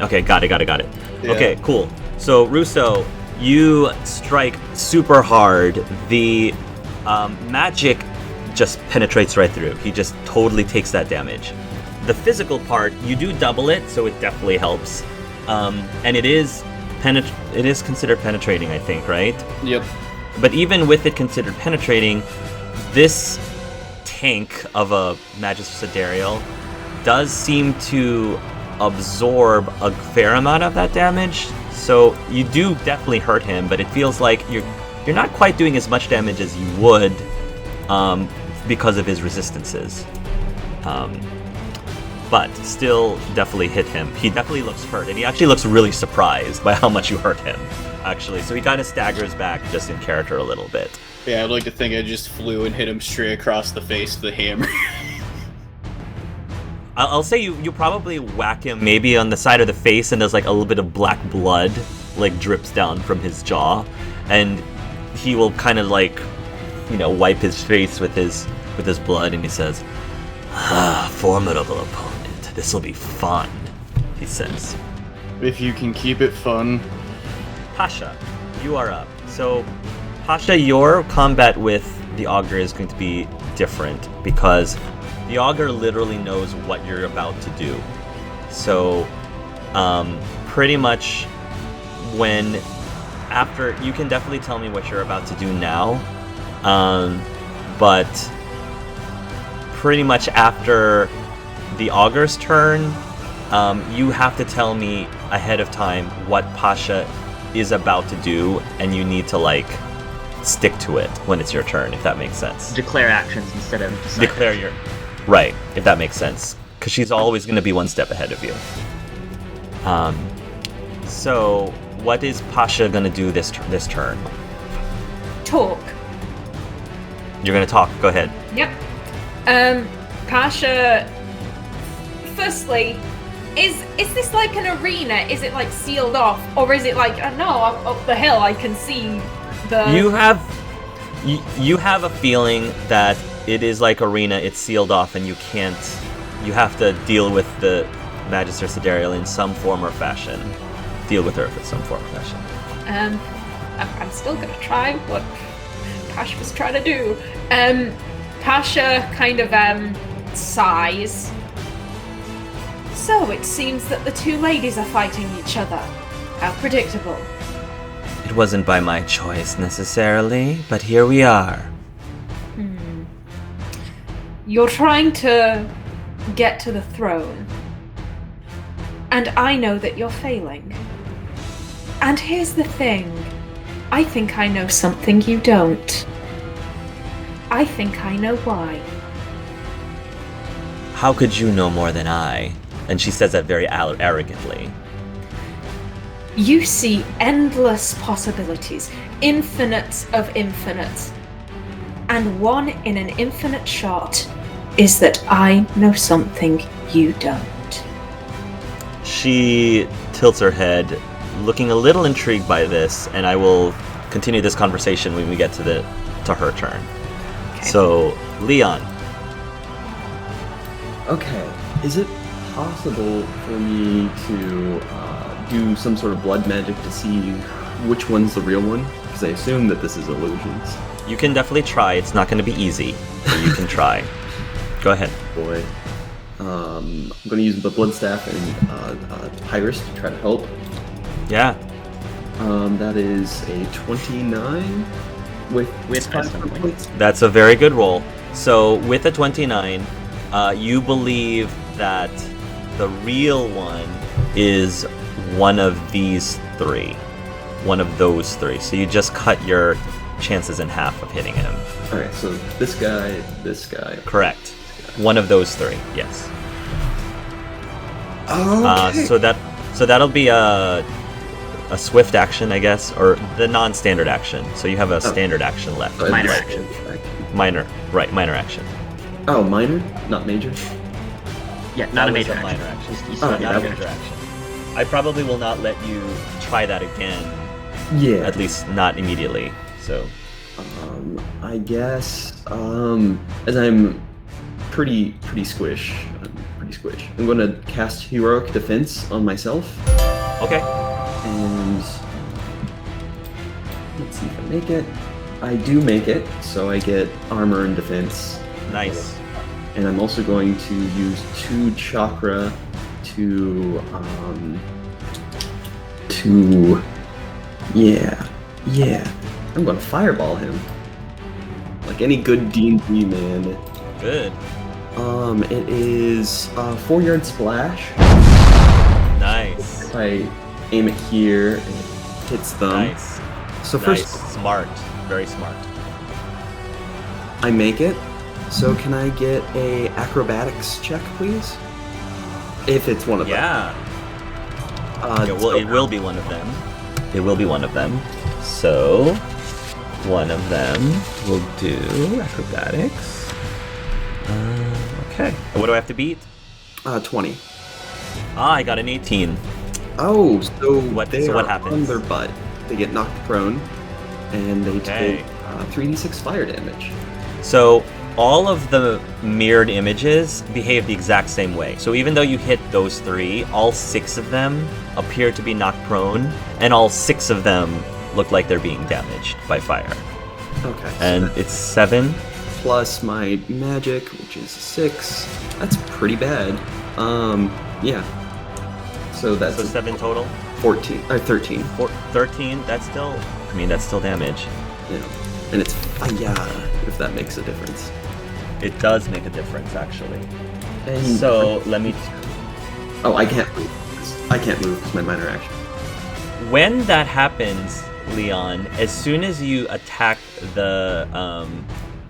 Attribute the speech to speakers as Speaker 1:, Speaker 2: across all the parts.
Speaker 1: Okay, got it.
Speaker 2: Yeah.
Speaker 1: Okay, cool. So, Russo, you strike super hard. The magic just penetrates right through. He just totally takes that damage. The physical part, you do double it, so it definitely helps. And it is considered penetrating, I think, right?
Speaker 2: Yep.
Speaker 1: But even with it considered penetrating, this tank of a Magus Sidereal does seem to absorb a fair amount of that damage. So you do definitely hurt him, but it feels like you're not quite doing as much damage as you would because of his resistances. But still definitely hit him. He definitely looks hurt, and he actually looks really surprised by how much you hurt him, actually. So he kind of staggers back just in character a little bit.
Speaker 2: Yeah, I'd like to think I just flew and hit him straight across the face with the hammer.
Speaker 1: I'll say you probably whack him maybe on the side of the face, and there's like a little bit of black blood like drips down from his jaw, and he will kind of like, wipe his face with his blood, and he says, formidable opponent. This'll be fun, he says.
Speaker 2: If you can keep it fun.
Speaker 1: Pasha, you are up. So, Pasha, your combat with the Augur is going to be different because the Augur literally knows what you're about to do. So, pretty much you can definitely tell me what you're about to do now, but pretty much after the Augur's turn, you have to tell me ahead of time what Pasha is about to do, and you need to stick to it when it's your turn, if that makes sense.
Speaker 3: Declare actions instead of decide.
Speaker 1: Declare your right, if that makes sense, because she's always going to be one step ahead of you. So what is Pasha going to do this turn?
Speaker 4: Talk.
Speaker 1: You're going to talk. Go ahead.
Speaker 4: Yep. Pasha, firstly, is this like an arena? Is it sealed off? Or is it up the hill I can see the...
Speaker 1: You have a feeling that it is like arena, it's sealed off, and you have to deal with the Magister Sidereal in some form or fashion. Deal with her in some form or fashion.
Speaker 4: I'm still gonna try what Pasha was trying to do. Pasha kind of sighs. So it seems that the two ladies are fighting each other. How predictable.
Speaker 1: It wasn't by my choice necessarily, but here we are.
Speaker 4: You're trying to get to the throne. And I know that you're failing. And here's the thing. I think I know something you don't. I think I know why.
Speaker 1: How could you know more than I? And she says that very arrogantly.
Speaker 4: You see endless possibilities, infinites of infinites. And one in an infinite shot is that I know something you don't.
Speaker 1: She tilts her head, looking a little intrigued by this, and I will continue this conversation when we get to her turn. Okay. So, Leon.
Speaker 5: Okay, is it possible for me to do some sort of blood magic to see which one's the real one? Because I assume that this is illusions.
Speaker 1: You can definitely try. It's not going to be easy, but you can try. Go ahead.
Speaker 5: Boy. I'm going to use the blood staff and Pyrus to try to help.
Speaker 1: Yeah.
Speaker 5: That is a 29 with 5 points.
Speaker 1: That's a very good roll. So with a 29, you believe that the real one is one of these three. One of those three. So you just cut your chances in half of hitting him.
Speaker 5: Alright, so this guy.
Speaker 1: Correct. One of those three, yes.
Speaker 5: Okay.
Speaker 1: So that'll be a swift action, I guess, or the non-standard action. So you have a standard action left.
Speaker 3: Minor action.
Speaker 1: Minor action.
Speaker 5: Oh, minor? Not major?
Speaker 3: Yeah, not a major
Speaker 1: action.
Speaker 3: Minor action. You still have
Speaker 1: Not a
Speaker 3: major
Speaker 1: major action. I probably will not let you try that again.
Speaker 5: Yeah.
Speaker 1: At least not immediately. So.
Speaker 5: I guess, as I'm pretty squish, I'm pretty squish. I'm going to cast Heroic Defense on myself.
Speaker 1: Okay.
Speaker 5: And let's see if I make it. I do make it, so I get armor and defense.
Speaker 1: Nice.
Speaker 5: And I'm also going to use 2 chakra to I'm going to fireball him. Like any good D&D man.
Speaker 1: Good.
Speaker 5: It is 4-yard splash.
Speaker 1: Nice.
Speaker 5: If I aim it here, it hits them.
Speaker 1: Nice.
Speaker 5: So
Speaker 1: Nice.
Speaker 5: first,
Speaker 1: Smart. Very smart.
Speaker 5: I make it. So can I get a acrobatics check, please? If it's one of them.
Speaker 1: Yeah.
Speaker 5: Uh,
Speaker 1: Well, it will be one of them. It will be one of them. So, one of them will do acrobatics. Okay. And what do I have to beat?
Speaker 5: 20.
Speaker 1: I got an 18.
Speaker 5: Oh, so
Speaker 1: What-
Speaker 5: they
Speaker 1: so what
Speaker 5: are
Speaker 1: happens?
Speaker 5: on their butt. They get knocked prone, and they
Speaker 1: Okay.
Speaker 5: take 3d6 fire damage.
Speaker 1: So, all of the mirrored images behave the exact same way. So even though you hit those 3, all 6 of them appear to be knocked prone, and all 6 of them look like they're being damaged by fire.
Speaker 5: Okay.
Speaker 1: And it's 7.
Speaker 5: Plus my magic, which is 6. That's pretty bad. Yeah. So that's
Speaker 1: So 7 total.
Speaker 5: 14 or 13.
Speaker 1: 13. That's still damage.
Speaker 5: Yeah. And it's fire, if that makes a difference.
Speaker 1: It does make a difference, actually.
Speaker 5: And
Speaker 1: So let me.
Speaker 5: oh, I can't move. I can't move because my minor action.
Speaker 1: When that happens, Leon, as soon as you attack the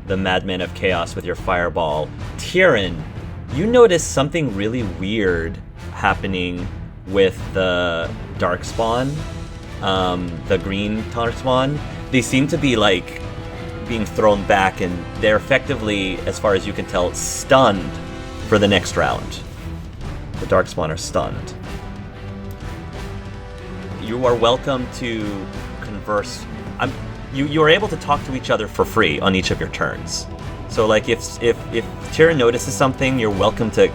Speaker 1: Madman of Chaos with your fireball, Tyrion, you notice something really weird happening with the Darkspawn, the green Darkspawn. They seem to be like being thrown back, and they're effectively, as far as you can tell, stunned for the next round. The Darkspawn are stunned. You are welcome to converse. You are able to talk to each other for free on each of your turns. So, like, if Tyrion notices something, you're welcome to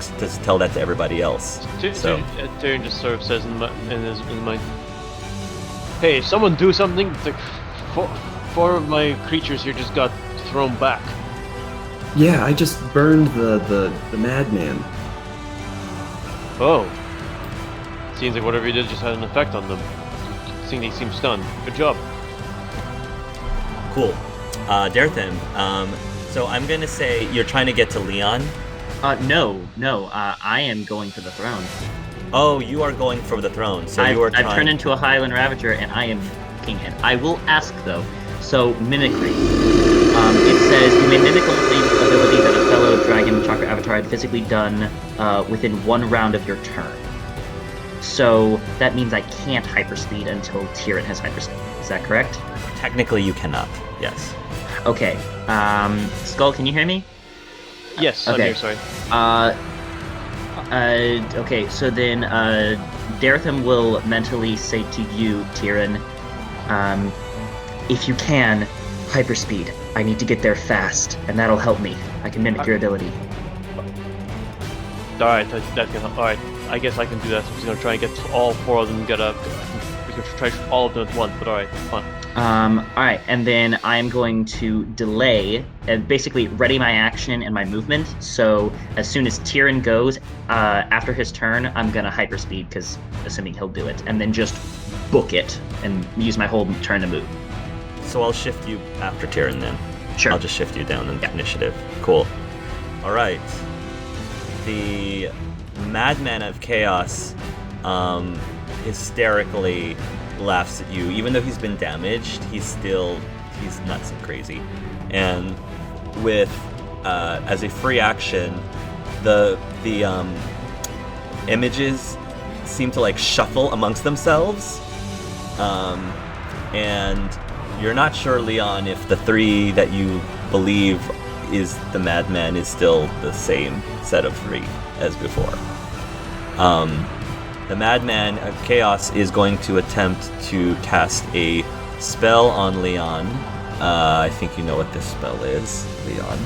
Speaker 1: tell that to everybody else. So,
Speaker 6: Tyrion just sort of says in his mind, "Hey, someone do something! It's like four of my creatures here just got thrown back."
Speaker 5: Yeah, I just burned the madman.
Speaker 6: Oh, seems like whatever you did just had an effect on them. Seeing they seem stunned. Good job.
Speaker 1: cool. Darethim, so I'm gonna say you're trying to get to Leon.
Speaker 3: No. I am going for the throne.
Speaker 1: Oh, you are going for the throne. So you are trying.
Speaker 3: I've turned into a Highland Ravager, and I am king it. I will ask though. So mimicry. It says you may mimic only ability that a fellow dragon chakra avatar had physically done within 1 round of your turn. So that means I can't hyperspeed until Tyrion has hyperspeed. Is that correct?
Speaker 1: Technically, you cannot. Yes.
Speaker 3: Okay. Skull, can you hear me?
Speaker 6: Yes,
Speaker 3: Okay.
Speaker 6: I'm here. Sorry.
Speaker 3: Okay, so then Darethim will mentally say to you, Tyrion, if you can, hyperspeed. I need to get there fast, and that'll help me. I can mimic your ability.
Speaker 6: Alright, that can help. Alright, I guess I can do that. So I'm just gonna try and get all 4 of them, we can try all of them at once, but alright, fine.
Speaker 3: Alright, and then I'm going to delay and basically ready my action and my movement. So as soon as Tyrion goes, after his turn, I'm gonna hyperspeed, because assuming he'll do it, and then just book it and use my whole turn to move.
Speaker 1: So I'll shift you after Tyrion then.
Speaker 3: Sure.
Speaker 1: I'll just shift you down in the initiative. Cool. All right. The Madman of Chaos hysterically laughs at you. Even though he's been damaged, he's nuts and crazy. And with as a free action, the images seem to like shuffle amongst themselves. And you're not sure, Leon, if the 3 that you believe is the Madman is still the same set of 3 as before. The Madman of Chaos is going to attempt to cast a spell on Leon. I think you know what this spell is, Leon.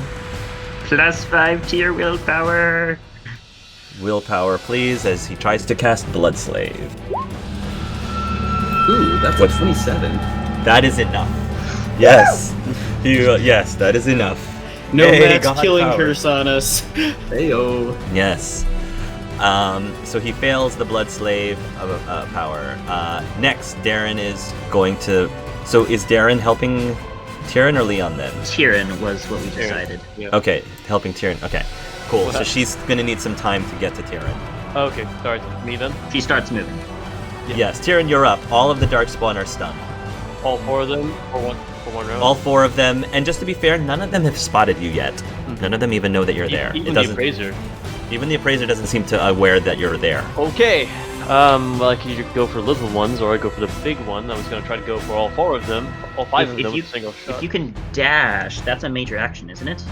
Speaker 3: +5 to your willpower.
Speaker 1: willpower, please, as he tries to cast Blood Slave.
Speaker 5: Ooh, that's a 27.
Speaker 1: That is enough. Yes. Yes, that is enough.
Speaker 2: No
Speaker 1: Yay,
Speaker 2: max
Speaker 1: God
Speaker 2: killing
Speaker 1: power.
Speaker 2: curse on us.
Speaker 5: Heyo.
Speaker 1: Yes. So he fails the Blood Slave power. Next, Darren is going to... So is Darren helping Tyrion or Leon then?
Speaker 3: Tyrion was what we decided.
Speaker 6: Yeah.
Speaker 1: Okay, helping Tyrion. Okay, cool. So
Speaker 6: Okay.
Speaker 1: she's going to need some time to get to Tyrion.
Speaker 6: Okay, sorry, me then.
Speaker 3: She starts moving.
Speaker 1: Yes, Tyrion, you're up. All of the Darkspawn are stunned.
Speaker 6: All 4 of them for one round.
Speaker 1: All 4 of them, and just to be fair, none of them have spotted you yet. None of them even know that you're there.
Speaker 6: Even the Appraiser.
Speaker 1: Even the Appraiser doesn't seem to aware that you're there.
Speaker 6: Okay. Well, I could either go for little ones or I go for the big one. I was gonna try to go for all 4 of them, all 5 of them with a single shot.
Speaker 3: If you can dash, that's a major action, isn't it?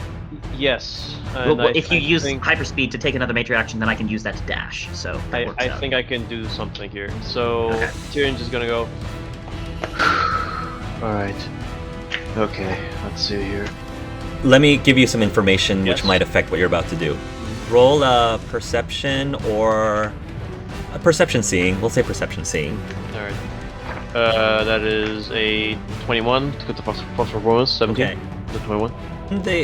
Speaker 6: Yes.
Speaker 3: Well,
Speaker 6: and
Speaker 3: if you use
Speaker 6: think,
Speaker 3: hyperspeed to take another major action, then I can use that to dash. So that works
Speaker 6: I
Speaker 3: out.
Speaker 6: think I can do something here. So
Speaker 3: Okay.
Speaker 6: Tyrion's just gonna go. All right. Okay. Let's see here.
Speaker 1: Let me give you some information which
Speaker 6: Yes.
Speaker 1: might affect what you're about to do. Roll a perception or a perception seeing. We'll say perception seeing.
Speaker 6: All right. That is a 21 to get the plus bonus. 17.
Speaker 1: Okay.
Speaker 6: The 21.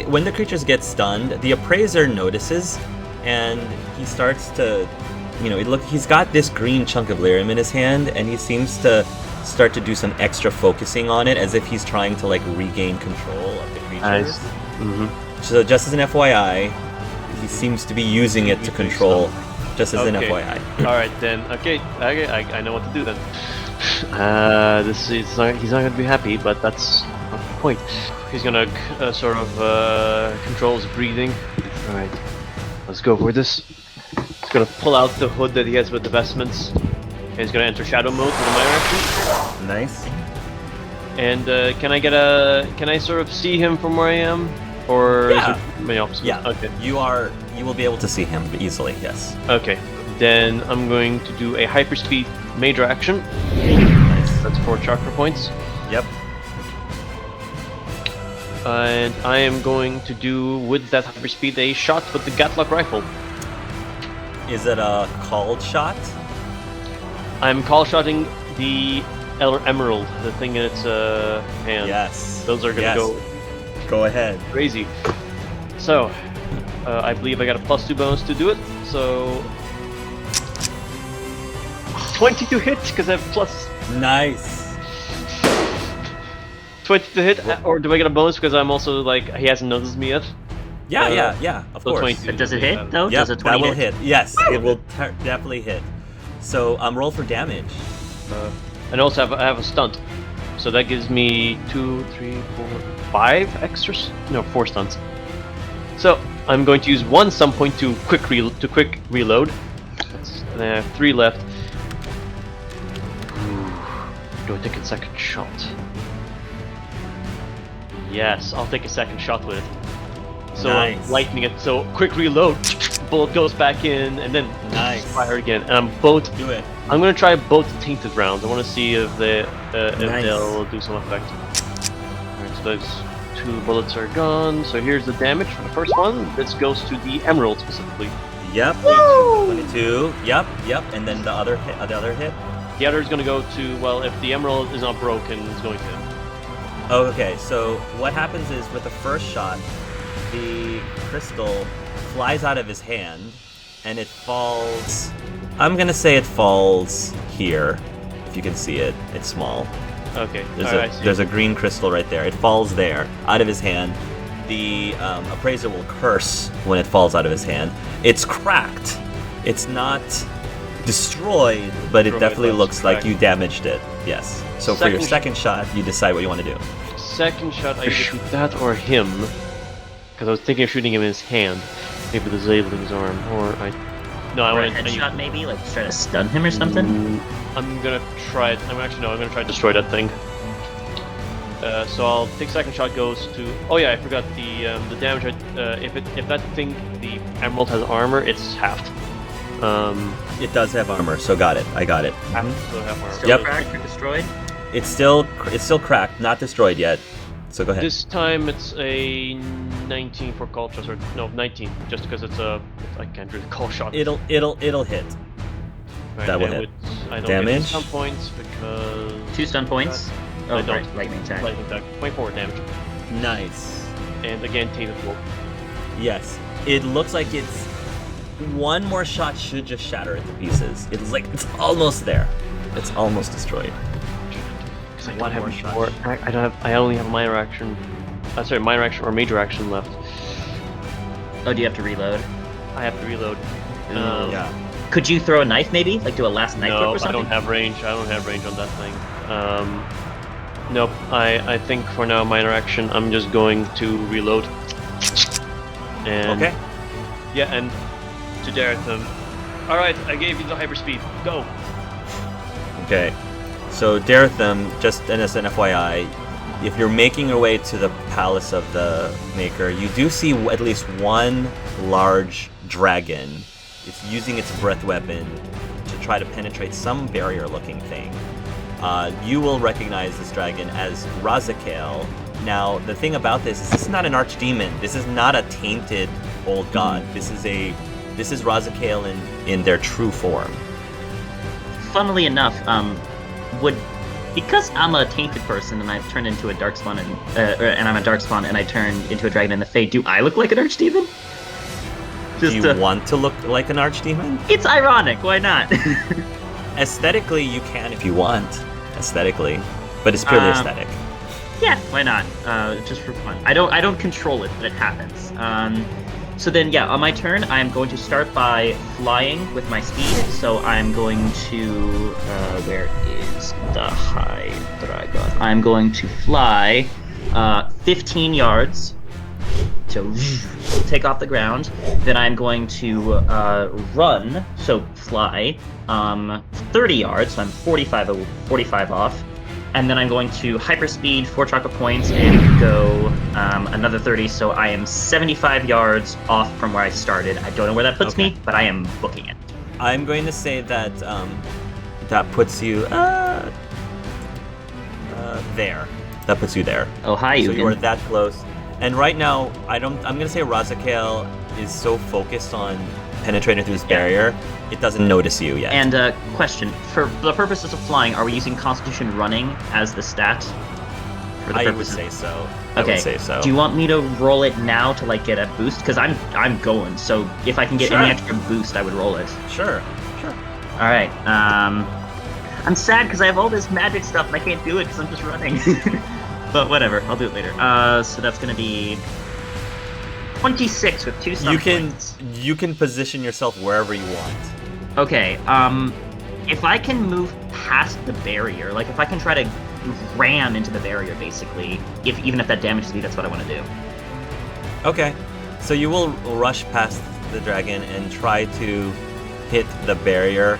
Speaker 1: When the creatures get stunned, the Appraiser notices, and he starts to, he's got this green chunk of lyrium in his hand, and he seems to start to do some extra focusing on it, as if he's trying to regain control of the creatures.
Speaker 6: Nice. Mm-hmm.
Speaker 1: So just as an FYI, he seems to be using it to control. Just as an
Speaker 6: Okay.
Speaker 1: FYI.
Speaker 6: All right then. Okay. I know what to do then. He's not gonna be happy, but that's not the point. He's gonna sort of control his breathing. All right. Let's go for this. He's gonna pull out the hood that he has with the vestments. And he's gonna enter shadow mode with a minor action.
Speaker 1: Nice.
Speaker 6: And can I sort of see him from where I am? Or
Speaker 1: Yeah.
Speaker 6: is it my opposite?
Speaker 1: Yeah.
Speaker 6: Okay.
Speaker 1: You will be able to see him easily. Yes.
Speaker 6: Okay. Then I'm going to do a hyperspeed major action.
Speaker 1: Nice.
Speaker 6: That's 4 chakra points.
Speaker 1: Yep.
Speaker 6: And I am going to do with that hyperspeed a shot with the Gatlock rifle.
Speaker 1: Is it a called shot?
Speaker 6: I'm call shotting the emerald, the thing in its hand.
Speaker 1: Yes.
Speaker 6: Those are gonna go
Speaker 1: Go ahead.
Speaker 6: crazy. So, I believe I got a +2 bonus to do it. So, 20 to hit because I have plus
Speaker 1: Nice.
Speaker 6: 20 to hit, or do I get a bonus because I'm also he hasn't noticed me yet?
Speaker 1: Yeah. Of
Speaker 6: So
Speaker 1: course.
Speaker 6: 22.
Speaker 3: But does it hit though?
Speaker 1: Yep,
Speaker 3: Does a 20
Speaker 1: that will hit. Yes, it will definitely hit. So, roll for damage.
Speaker 6: And also I have a stunt, so that gives me 2, 3, 4, 5 extras. No, 4 stunts. So I'm going to use 1 stun point to quick reload. And I have 3 left. Do I take a second shot? Yes, I'll take a second shot with it. So I'm
Speaker 1: Nice.
Speaker 6: lightning it. So quick reload. Bullet goes back in, and then
Speaker 1: Nice.
Speaker 6: fire again. And I'm both.
Speaker 1: Do it.
Speaker 6: I'm gonna try both tainted rounds. I want to see if
Speaker 1: Nice.
Speaker 6: they'll do some effect. Alright, so those 2 bullets are gone. So here's the damage for the first one. This goes to the emerald specifically.
Speaker 1: Yep. 22. Yep. And then the other hit.
Speaker 6: The other is gonna go to if the emerald is not broken, it's going to him.
Speaker 1: Oh, okay. So what happens is with the first shot, the crystal flies out of his hand, and it falls. I'm gonna say it falls here. If you can see it, it's small.
Speaker 6: Okay.
Speaker 1: There's a green crystal right there. It falls there, out of his hand. The Appraiser will curse when it falls out of his hand. It's cracked. It's not destroyed, but it
Speaker 6: Destroyed,
Speaker 1: definitely
Speaker 6: but
Speaker 1: looks
Speaker 6: it's
Speaker 1: like
Speaker 6: cracked.
Speaker 1: you damaged it. Yes. So for your second shot, you decide what you want to do.
Speaker 6: Second shot, I either shoot that or him. Because I was thinking of shooting him in his hand. Maybe disabling his arm. Or I. No, I
Speaker 3: Or a
Speaker 6: want to.
Speaker 3: headshot maybe, try to stun him or something.
Speaker 6: I'm gonna try it. I'm gonna try to destroy that thing. So I'll take second shot goes to. Oh yeah, I forgot the damage. If that thing, the emerald has armor, it's halved.
Speaker 1: It does have armor, so got it. I got it.
Speaker 6: So half armor.
Speaker 3: Still
Speaker 1: Yep.
Speaker 3: cracked or destroyed?
Speaker 1: It's still cracked, not destroyed yet. So go ahead.
Speaker 6: This time it's a 19 for cultures, or no, 19, just because it's a I can't really call shot.
Speaker 1: It'll hit.
Speaker 6: Right,
Speaker 1: that will
Speaker 6: and
Speaker 1: hit.
Speaker 6: I don't
Speaker 1: Damage?
Speaker 6: get stun points because
Speaker 3: 2 stun points.
Speaker 6: I
Speaker 3: Oh,
Speaker 6: don't.
Speaker 3: right, lightning attack.
Speaker 6: Lightning attack, 24 damage,
Speaker 1: Nice.
Speaker 6: and again tainted wolf.
Speaker 1: Yes. It looks like it's one more shot should just shatter it to pieces. It's like it's almost there. It's almost destroyed.
Speaker 6: Because I
Speaker 1: One
Speaker 6: don't
Speaker 1: more
Speaker 6: have
Speaker 1: shot.
Speaker 6: more. I don't have. I only have minor action. Sorry, minor action or major action left.
Speaker 3: Oh, do you have to reload?
Speaker 6: I have to reload.
Speaker 1: Yeah.
Speaker 3: Could you throw a knife maybe? Like do a last knife
Speaker 6: No,
Speaker 3: whip or
Speaker 6: I
Speaker 3: something?
Speaker 6: don't have range. I don't have range on that thing. Nope. I think for now minor action. I'm just going to reload. And
Speaker 1: Okay.
Speaker 6: yeah, and to Daretham. All right, I gave you the hyperspeed. Go.
Speaker 1: Okay. So Daretham, just as an FYI, if you're making your way to the Palace of the Maker, you do see at least one large dragon. It's using its breath weapon to try to penetrate some barrier-looking thing. You will recognize this dragon as Razakale. Now, the thing about this is not an archdemon. This is not a tainted old god. This is Razakale in their true form.
Speaker 3: Funnily enough, because I'm a tainted person and I've turned into a darkspawn and I'm a darkspawn and I turned into a dragon in the Fate, do I look like an archdemon?
Speaker 1: Do you want to look like an archdemon?
Speaker 3: It's ironic. Why not?
Speaker 1: Aesthetically, you can if you want. Aesthetically, but it's purely aesthetic.
Speaker 3: Yeah, why not? Just for fun. I don't control it, but it happens. So then, yeah, on my turn, I'm going to start by flying with my speed. So I'm going to where is the high dragon? I'm going to fly 15 yards to take off the ground. Then I'm going to run, so fly 30 yards. So I'm 45 off. And then I'm going to hyperspeed 4 chocolate points and go another 30, so I am 75 yards off from where I started. I don't know where that puts me, but I am booking it.
Speaker 1: I'm going to say that that puts you there. That puts you there.
Speaker 3: Oh, hi,
Speaker 1: So
Speaker 3: Eugen.
Speaker 1: you are that close. And right now, I'm going to say Razakale is so focused on penetrating through this barrier, it doesn't notice you yet.
Speaker 3: And question, for the purposes of flying, are we using Constitution running as the stat? For the
Speaker 1: I would
Speaker 3: purposes-
Speaker 1: say so.
Speaker 3: Okay.
Speaker 1: I would say so.
Speaker 3: Do you want me to roll it now to like get a boost? Because I'm going, so if I can get any
Speaker 1: Sure.
Speaker 3: extra boost, I would roll it.
Speaker 1: Sure.
Speaker 3: All right. I'm sad because I have all this magic stuff and I can't do it because I'm just running. But whatever, I'll do it later. So that's gonna be 26 with 2 stun points.
Speaker 1: You can position yourself wherever you want.
Speaker 3: Okay. If I can move past the barrier, like if I can try to ram into the barrier, basically, even if that damages me, that's what I want to do.
Speaker 1: Okay. So you will rush past the dragon and try to hit the barrier.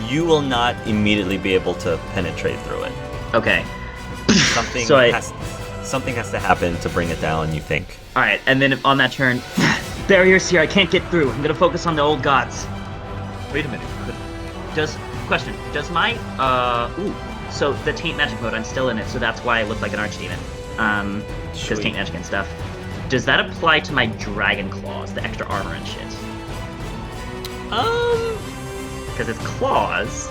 Speaker 1: You will not immediately be able to penetrate through it.
Speaker 3: Okay.
Speaker 1: Something
Speaker 3: So
Speaker 1: something has to happen to bring it down, you think.
Speaker 3: All right, and then on that turn, barrier's here. I can't get through. I'm gonna focus on the old gods. Wait a minute. Does my so the taint magic mode? I'm still in it, so that's why I look like an archdemon. Because
Speaker 1: Sweet.
Speaker 3: taint magic and stuff. Does that apply to my dragon claws, the extra armor and shit? Because it's claws.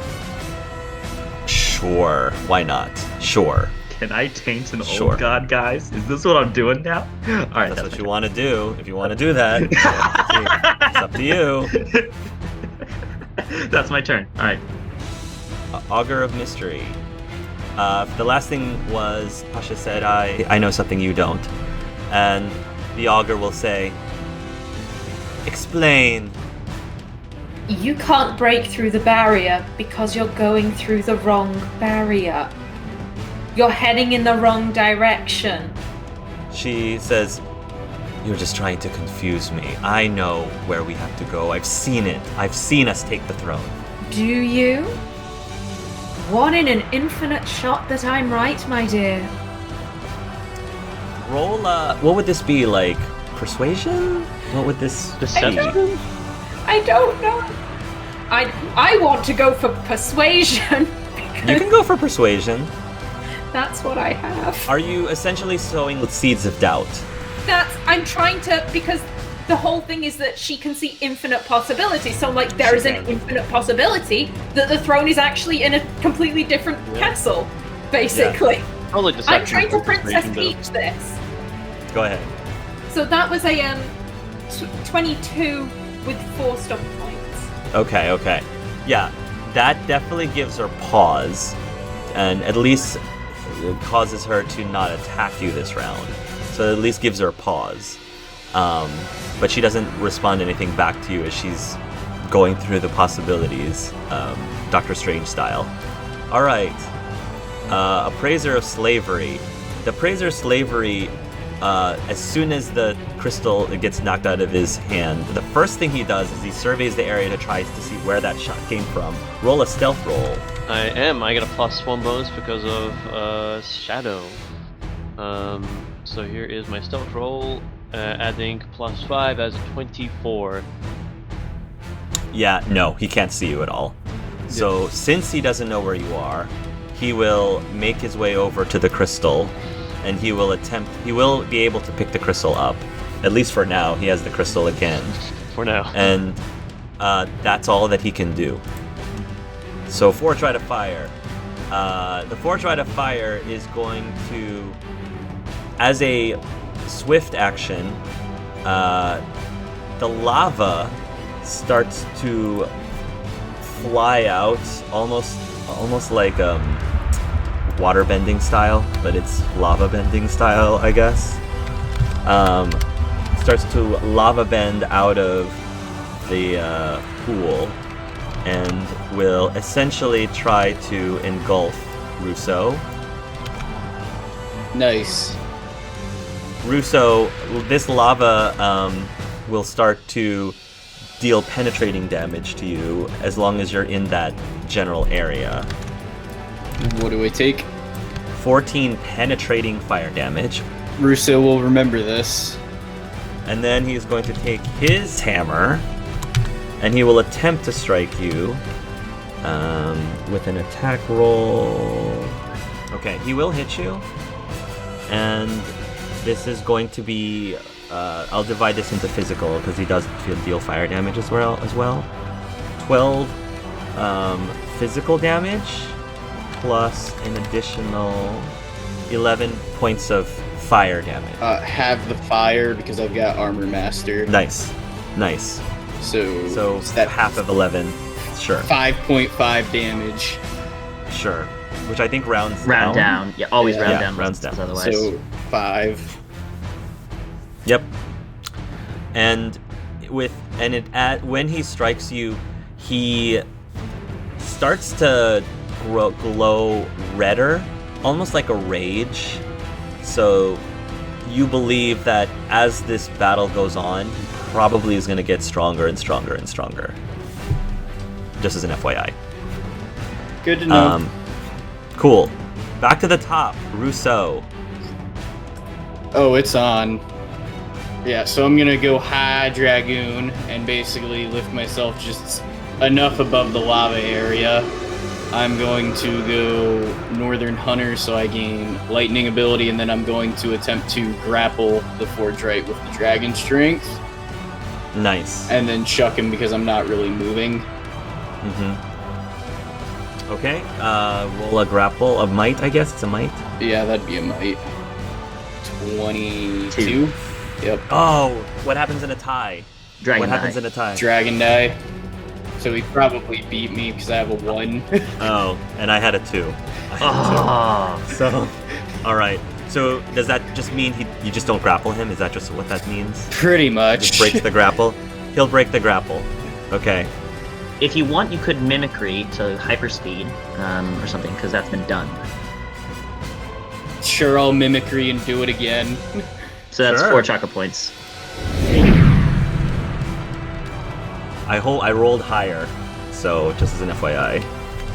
Speaker 1: Sure. Why not? Sure.
Speaker 3: Can I taint an
Speaker 1: Sure.
Speaker 3: old god, guys? Is this what I'm doing now? All right,
Speaker 1: That's
Speaker 3: that's
Speaker 1: what you want to do. If you want to do that, it's up to you.
Speaker 3: That's my turn. All right.
Speaker 1: Augur of Mystery. The last thing was Pasha said, I know something you don't. And the Augur will say, explain.
Speaker 4: You can't break through the barrier because you're going through the wrong barrier. You're heading in the wrong direction.
Speaker 1: She says, you're just trying to confuse me. I know where we have to go. I've seen it. I've seen us take the throne.
Speaker 4: Do you? One in an infinite shot that I'm right, my dear.
Speaker 1: Roll, what would this be, like, persuasion? What would this
Speaker 6: Deception?
Speaker 1: be?
Speaker 4: I don't know. I want to go for persuasion.
Speaker 1: You can go for persuasion.
Speaker 4: That's what I have.
Speaker 1: Are you essentially sowing seeds of doubt?
Speaker 4: I'm trying to, because the whole thing is that she can see infinite possibilities. So, like, there is an infinite possibility that the throne is actually in a completely different castle, basically.
Speaker 6: Probably just
Speaker 4: I'm trying to Princess Peach this.
Speaker 1: Go ahead.
Speaker 4: So that was a 22 with 4 stop points.
Speaker 1: Okay. Yeah, that definitely gives her pause, and at least it causes her to not attack you this round. So it at least gives her a pause. But she doesn't respond anything back to you as she's going through the possibilities, Doctor Strange style. All right. Appraiser of Slavery. The Appraiser of Slavery, as soon as the crystal gets knocked out of his hand, the first thing he does is he surveys the area to try to see where that shot came from. Roll a stealth roll.
Speaker 6: I get a +1 bonus because of shadow. So here is my stealth roll, adding +5 as a 24.
Speaker 1: Yeah, no, he can't see you at all. So since he doesn't know where you are, he will make his way over to the crystal, and he will be able to pick the crystal up. At least for now, he has the crystal again.
Speaker 6: For now.
Speaker 1: And that's all that he can do. So Forge Try to Fire. The Forge Try to Fire is going to, as a swift action, the lava starts to fly out, almost like water bending style, but it's lava bending style, I guess. Starts to lava bend out of the pool and will essentially try to engulf Rousseau.
Speaker 2: Nice.
Speaker 1: Rousseau, this lava will start to deal penetrating damage to you as long as you're in that general area.
Speaker 2: What do I take?
Speaker 1: 14 penetrating fire damage.
Speaker 2: Rousseau will remember this.
Speaker 1: And then he's going to take his hammer, and he will attempt to strike you with an attack roll. Okay, he will hit you, and this is going to be... I'll divide this into physical, because he does deal fire damage as well. 12 physical damage, plus an additional 11 points of fire damage.
Speaker 2: Have the fire because I've got Armor Master.
Speaker 1: Nice.
Speaker 2: So
Speaker 1: that half of 11, sure.
Speaker 2: 5.5 damage.
Speaker 1: Sure. Which I think rounds
Speaker 3: down. Yeah, always round
Speaker 1: Yeah,
Speaker 3: down.
Speaker 1: rounds down.
Speaker 3: Otherwise.
Speaker 2: So 5.
Speaker 1: Yep. And when he strikes you, he starts to glow redder, almost like a rage. So you believe that as this battle goes on, he probably is going to get stronger and stronger and stronger. Just as an FYI.
Speaker 2: Good to know.
Speaker 1: Cool. Back to the top. Rousseau.
Speaker 2: Oh, it's on. Yeah, so I'm gonna go high dragoon and basically lift myself just enough above the lava area. I'm going to go Northern Hunter so I gain lightning ability, and then I'm going to attempt to grapple the Forge Right with the dragon strength.
Speaker 1: Nice.
Speaker 2: And then chuck him because I'm not really moving.
Speaker 1: Okay, roll a grapple of might, I guess. It's a might.
Speaker 2: Yeah, that'd be a might. 22. Yep.
Speaker 1: Oh, what happens in a tie?
Speaker 3: Dragon
Speaker 1: what happens
Speaker 3: die.
Speaker 1: in a tie?
Speaker 2: Dragon die. So he probably beat me because I have a 1.
Speaker 1: Oh, and I had a 2. So, all right. So does that just mean you just don't grapple him? Is that just what that means?
Speaker 2: Pretty much.
Speaker 1: Just breaks the grapple? He'll break the grapple. Okay.
Speaker 3: If you want, you could mimicry to hyperspeed or something, because that's been done.
Speaker 2: Sure, I'll mimicry and do it again.
Speaker 3: So that's
Speaker 1: Sure.
Speaker 3: 4 chakra points.
Speaker 1: I rolled higher, so just as an FYI,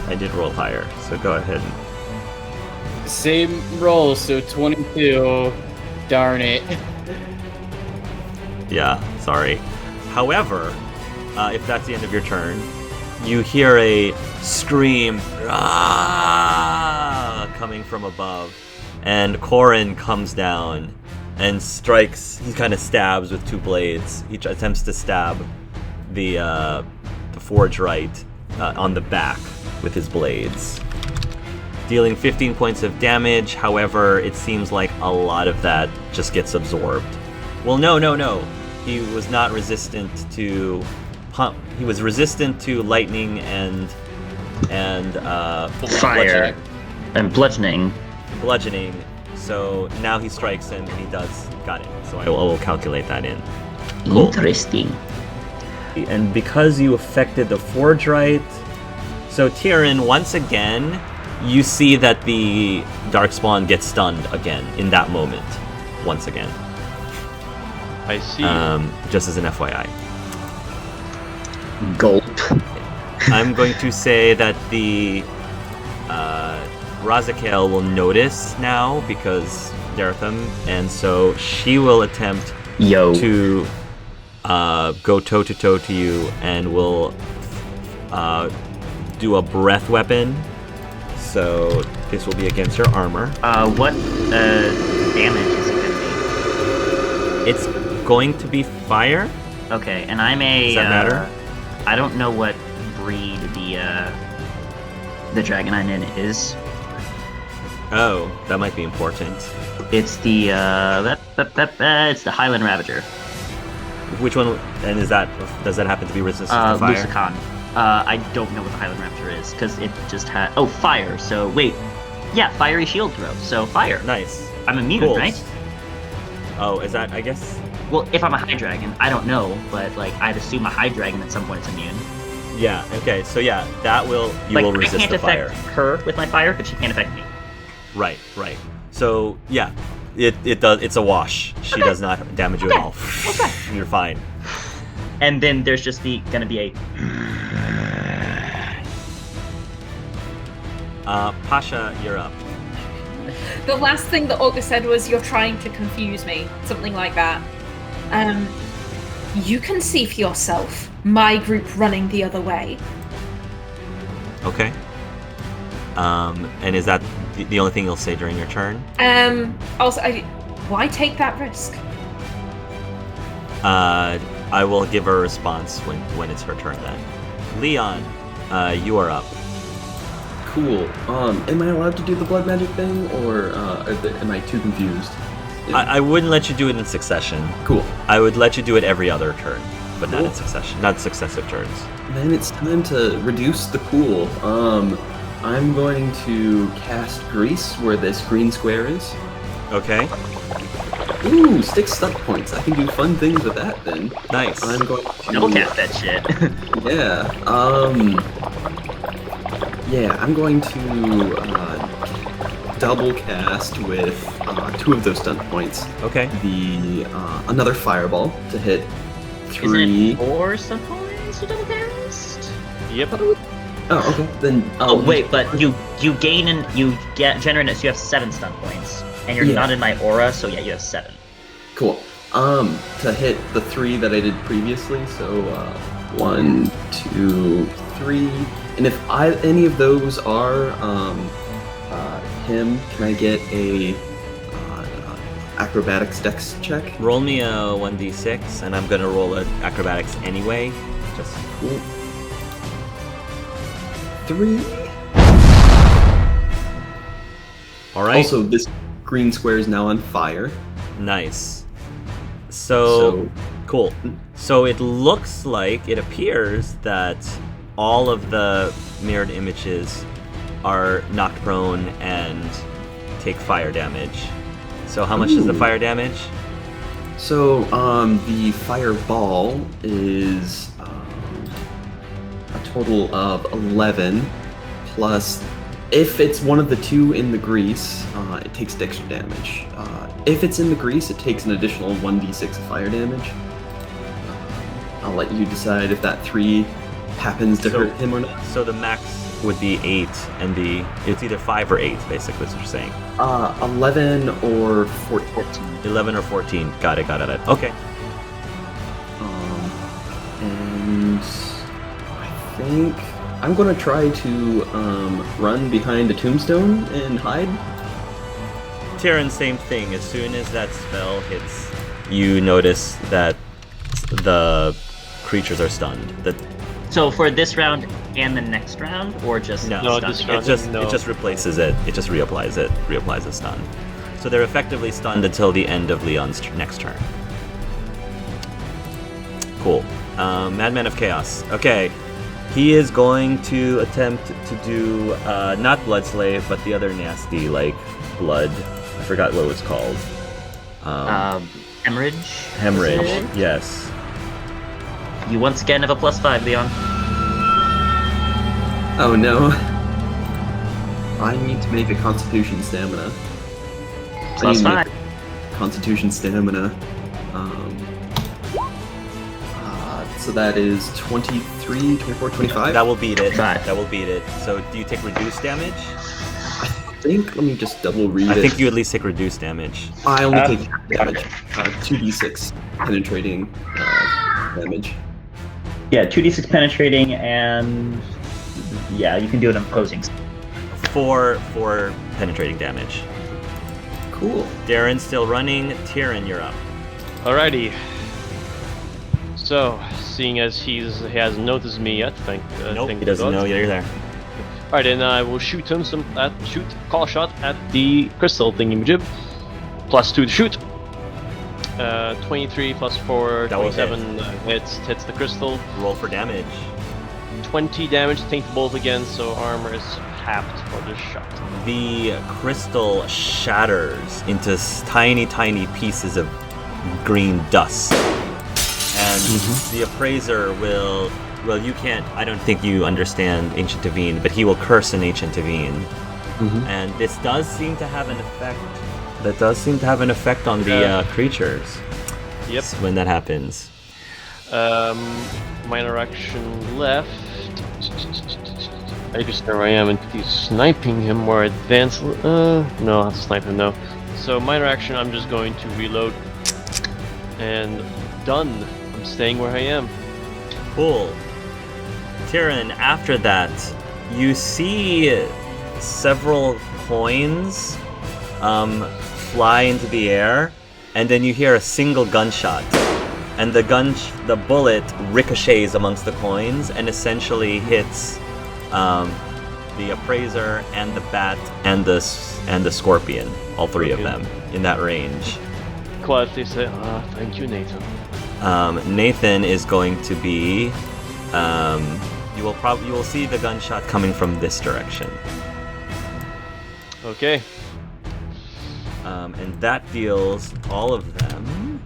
Speaker 1: I did roll higher. So go ahead.
Speaker 2: Same roll, so 22. Darn it.
Speaker 1: Yeah, sorry. However, if that's the end of your turn, you hear a scream coming from above, and Corin comes down and strikes. He kind of stabs with two blades. He attempts to stab the Forge Right on the back with his blades, dealing 15 points of damage. However, it seems like a lot of that just gets absorbed. Well, no. He was not resistant to pump. He was resistant to lightning and
Speaker 3: Fire and bludgeoning.
Speaker 1: So now he strikes him, and he does. Got it. So I will calculate that in.
Speaker 3: Interesting.
Speaker 1: And because you affected the Forge Right, so Tyrion, once again, you see that the Darkspawn gets stunned again in that moment. Once again.
Speaker 6: I see.
Speaker 1: Just as an FYI.
Speaker 3: Gulp.
Speaker 1: I'm going to say that the Razakael will notice now because Daretham, and so she will attempt to go toe-to-toe to you and will do a breath weapon. So this will be against your armor.
Speaker 3: What damage is it gonna
Speaker 1: It's going to be fire.
Speaker 3: be? Okay, and I'm a.
Speaker 1: Does that matter?
Speaker 3: I don't know what breed the Dragonine is.
Speaker 1: Oh, that might be important.
Speaker 3: It's the it's the Highland Ravager.
Speaker 1: Which one? And does that happen to be resistant to fire?
Speaker 3: Lucican. I don't know what the Highland Ravager is because it just had fire. So wait, yeah, fiery shield throw. So fire.
Speaker 1: Nice.
Speaker 3: I'm immune,
Speaker 1: Cool.
Speaker 3: right?
Speaker 1: Oh, is that? I guess.
Speaker 3: Well, if I'm a High Dragon, I don't know, but like I'd assume a High Dragon at some point is immune.
Speaker 1: Yeah. Okay. So yeah, that will will resist
Speaker 3: I can't
Speaker 1: the fire.
Speaker 3: affect her with my fire, but she can't affect me.
Speaker 1: Right. So yeah, it does. It's a wash. She does not damage you at all.
Speaker 3: Okay.
Speaker 1: You're fine.
Speaker 3: And then there's just gonna be a.
Speaker 1: Pasha, you're up.
Speaker 4: The last thing that Olga said was, "You're trying to confuse me," something like that. You can see for yourself my group running the other way.
Speaker 1: Okay. And is that the only thing you'll say during your turn?
Speaker 4: Also, why take that risk?
Speaker 1: I will give her a response when it's her turn then. Leon, you are up.
Speaker 5: Cool. Am I allowed to do the blood magic thing, or am I too confused?
Speaker 1: I wouldn't let you do it in succession.
Speaker 5: Cool.
Speaker 1: I would let you do it every other turn, but not
Speaker 5: Cool.
Speaker 1: in succession, not successive turns.
Speaker 5: Then it's time to reduce the pool. I'm going to cast Grease where this green square is.
Speaker 1: Okay.
Speaker 5: Ooh, 6 stunt points. I can do fun things with that then.
Speaker 1: Nice.
Speaker 5: I'm going to
Speaker 3: Double cast that shit.
Speaker 5: Yeah. I'm going to double cast with 2 of those stunt points.
Speaker 1: Okay.
Speaker 5: The another fireball to hit 3.
Speaker 3: Isn't it 4 stuff points to double cast?
Speaker 6: Yep.
Speaker 5: Oh, okay. Then
Speaker 3: Wait, but you gain and you get generate it, so you have 7 stun points, and you're
Speaker 5: Yeah.
Speaker 3: not in my aura, so yeah, you have 7.
Speaker 5: Cool. To hit the 3 that I did previously, so 1, 2, 3, and if any of those are him, can I get a acrobatics dex check?
Speaker 1: Roll me a 1d6, and I'm gonna roll an acrobatics anyway. Just
Speaker 5: Cool. 3.
Speaker 1: all right.
Speaker 5: Also, this green square is now on fire.
Speaker 1: Nice. So cool. So it looks like, it appears that all of the mirrored images are knocked prone and take fire damage. So how much is the
Speaker 5: Ooh.
Speaker 1: fire damage?
Speaker 5: So, the fireball is a total of 11, plus, if it's one of the 2 in the grease, it takes extra damage. If it's in the grease, it takes an additional 1d6 of fire damage. I'll let you decide if that 3 happens to hurt him or not.
Speaker 1: So the max would be 8, and it's either 5 or 8, basically, is what you're saying.
Speaker 5: 11 or 14.
Speaker 1: 11 or 14. Got it. Okay.
Speaker 5: And I think I'm going to try to run behind a tombstone and hide.
Speaker 1: Tyrion, same thing. As soon as that spell hits, you notice that the creatures are stunned.
Speaker 3: So for this round and the next round, or just
Speaker 1: No,
Speaker 3: stunning?
Speaker 6: this round.
Speaker 1: it just replaces it. It just reapplies the stun. So they're effectively stunned until the end of Leon's next turn. Cool. Madman of Chaos. Okay. He is going to attempt to do not Blood Slave, but the other nasty, like, blood. I forgot what it was called.
Speaker 3: Hemorrhage?
Speaker 1: Hemorrhage, yes.
Speaker 3: You once again have a +5, Leon.
Speaker 5: Oh no. I need to make a Constitution Stamina.
Speaker 3: +5.
Speaker 5: Constitution Stamina. So that is 23, 24, 25?
Speaker 1: That will beat it.
Speaker 3: Five.
Speaker 1: That will beat it. So do you take reduced damage?
Speaker 5: Let me just double read it.
Speaker 1: I think you at least take reduced damage.
Speaker 5: I only take half damage. 2d6 penetrating damage.
Speaker 7: Yeah, 2d6 penetrating, and yeah, you can do it imposing.
Speaker 1: 4 penetrating damage.
Speaker 5: Cool.
Speaker 1: Darren's still running. Tyrion, you're up.
Speaker 6: Alrighty. So, seeing as he hasn't noticed me yet,
Speaker 1: Nope,
Speaker 6: thank
Speaker 1: he doesn't
Speaker 6: God.
Speaker 1: know you're there.
Speaker 6: Alright, then I will shoot him call shot at the crystal thingy-majib. +2 to shoot. 23 plus 4,
Speaker 1: That will
Speaker 6: 27 hits the crystal.
Speaker 1: Roll for damage.
Speaker 6: 20 damage, taint bolt again, so armor is halved for this shot.
Speaker 1: The crystal shatters into tiny, tiny pieces of green dust. And the appraiser will... Well, you can't... I don't think you understand Ancient Divine, but he will curse an Ancient Divine. And this does seem to have an effect... That does seem to have an effect on the creatures.
Speaker 6: Yep.
Speaker 1: When that happens.
Speaker 6: Minor action left. I just know where I am and he's sniping him more advanced. No, I have to snipe him now. So minor action, I'm just going to reload. And done. I'm staying where I am.
Speaker 1: Cool. Tyrion, after that, you see several coins fly into the air, and then you hear a single gunshot. And the bullet ricochets amongst the coins and essentially hits the appraiser and the bat and the scorpion, all three of them, in that range.
Speaker 6: Quietly say, thank you, Nathan.
Speaker 1: Nathan is going to be. You will see the gunshot coming from this direction.
Speaker 6: Okay.
Speaker 1: And that deals all of them.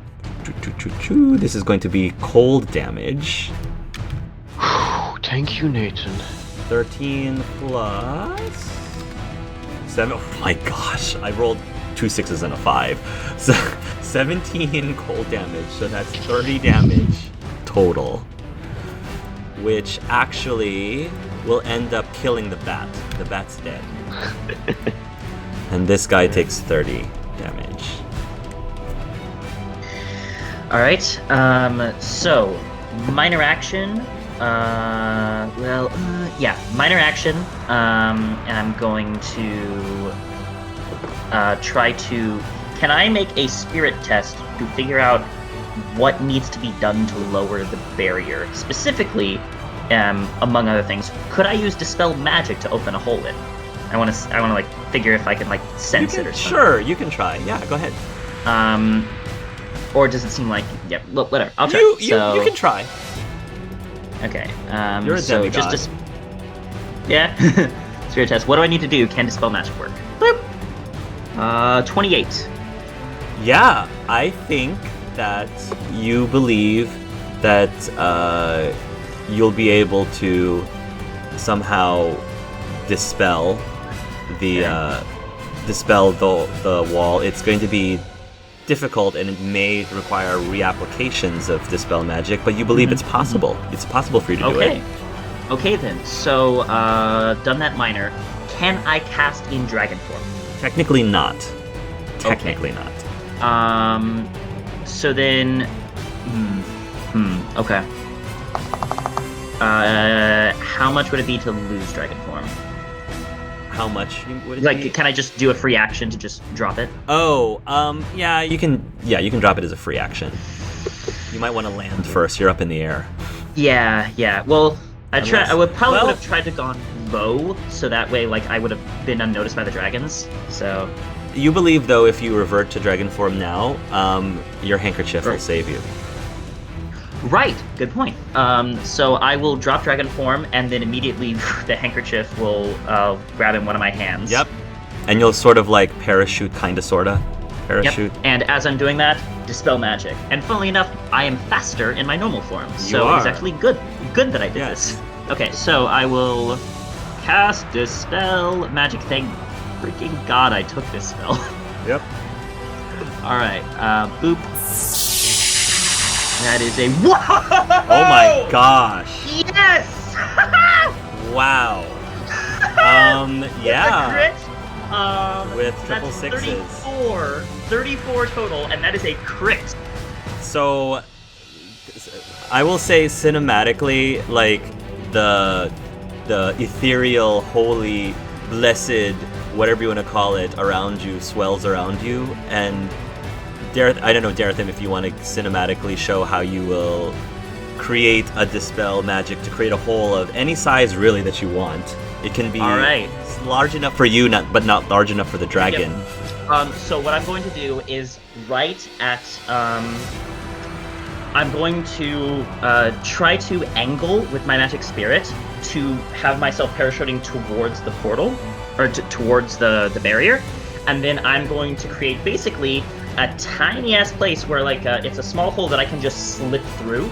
Speaker 1: This is going to be cold damage.
Speaker 6: Thank you, Nathan.
Speaker 1: 13 plus 7. Oh my gosh! I rolled 2 6s and a 5. So 17 cold damage. So that's 30 damage total, which actually will end up killing the bat. The bat's dead. And this guy takes 30 damage.
Speaker 3: Alright, so, minor action, minor action, and I'm going to, try to, can I make a spirit test to figure out what needs to be done to lower the barrier? Specifically, among other things, could I use Dispel Magic to open a hole in? I want to like figure if I can like sense it or something.
Speaker 1: Sure, you can try. Yeah, go ahead.
Speaker 3: Or does it seem like look, whatever. I'll try.
Speaker 1: You can try.
Speaker 3: Okay.
Speaker 1: You're a
Speaker 3: so
Speaker 1: demigod.
Speaker 3: just yeah. Spirit test. What do I need to do? Can Dispel Magic work? Boop. 28.
Speaker 1: Yeah, I think that you believe that you'll be able to somehow dispel the wall. It's going to be difficult and it may require reapplications of Dispel Magic, but you believe it's possible. It's possible for you to do it.
Speaker 3: Okay then. So, done that minor. Can I cast in Dragon Form?
Speaker 1: Technically not. Technically not.
Speaker 3: So then... Okay. how much would it be to lose dragon form?
Speaker 1: How much would it be?
Speaker 3: Like, can I just do a free action to just drop it?
Speaker 1: Oh, yeah, you can drop it as a free action. You might want to land first. You're up in the air.
Speaker 3: Yeah. Well, I would probably
Speaker 1: well-
Speaker 3: have tried to gone low, so that way, like, I would have been unnoticed by the dragons. So,
Speaker 1: You believe, though, if you revert to dragon form now, your handkerchief will
Speaker 3: Right.
Speaker 1: save you.
Speaker 3: right, good point. So I will drop dragon form, and then immediately the handkerchief will grab in one of my hands.
Speaker 1: Yep. And you'll sort of like parachute, sorta.
Speaker 3: Yep.
Speaker 1: Parachute.
Speaker 3: And as I'm doing that, dispel magic. And funnily enough, I am faster in my normal form. So
Speaker 1: are.
Speaker 3: it's actually good that I did
Speaker 1: Yes.
Speaker 3: this. Okay, so I will cast dispel magic. Thank freaking God I took this spell.
Speaker 1: Yep.
Speaker 3: All right, boop. That is a whoa!
Speaker 1: Oh my gosh.
Speaker 3: Yes!
Speaker 1: Wow. Yeah.
Speaker 3: Crit.
Speaker 1: With triple
Speaker 3: That's
Speaker 1: sixes.
Speaker 3: 34 total, and that is a crit.
Speaker 1: So, I will say cinematically, like the ethereal, holy, blessed, whatever you want to call it, around you swells around you, and I don't know, Darethim, if you want to cinematically show how you will create a dispel magic to create a hole of any size really that you want. It can be
Speaker 3: All right.
Speaker 1: large enough for you, but not large enough for the dragon.
Speaker 3: So what I'm going to do is right at I'm going to try to angle with my magic spirit to have myself parachuting towards the portal or towards the barrier, and then I'm going to create basically a tiny ass place where like it's a small hole that I can just slip through.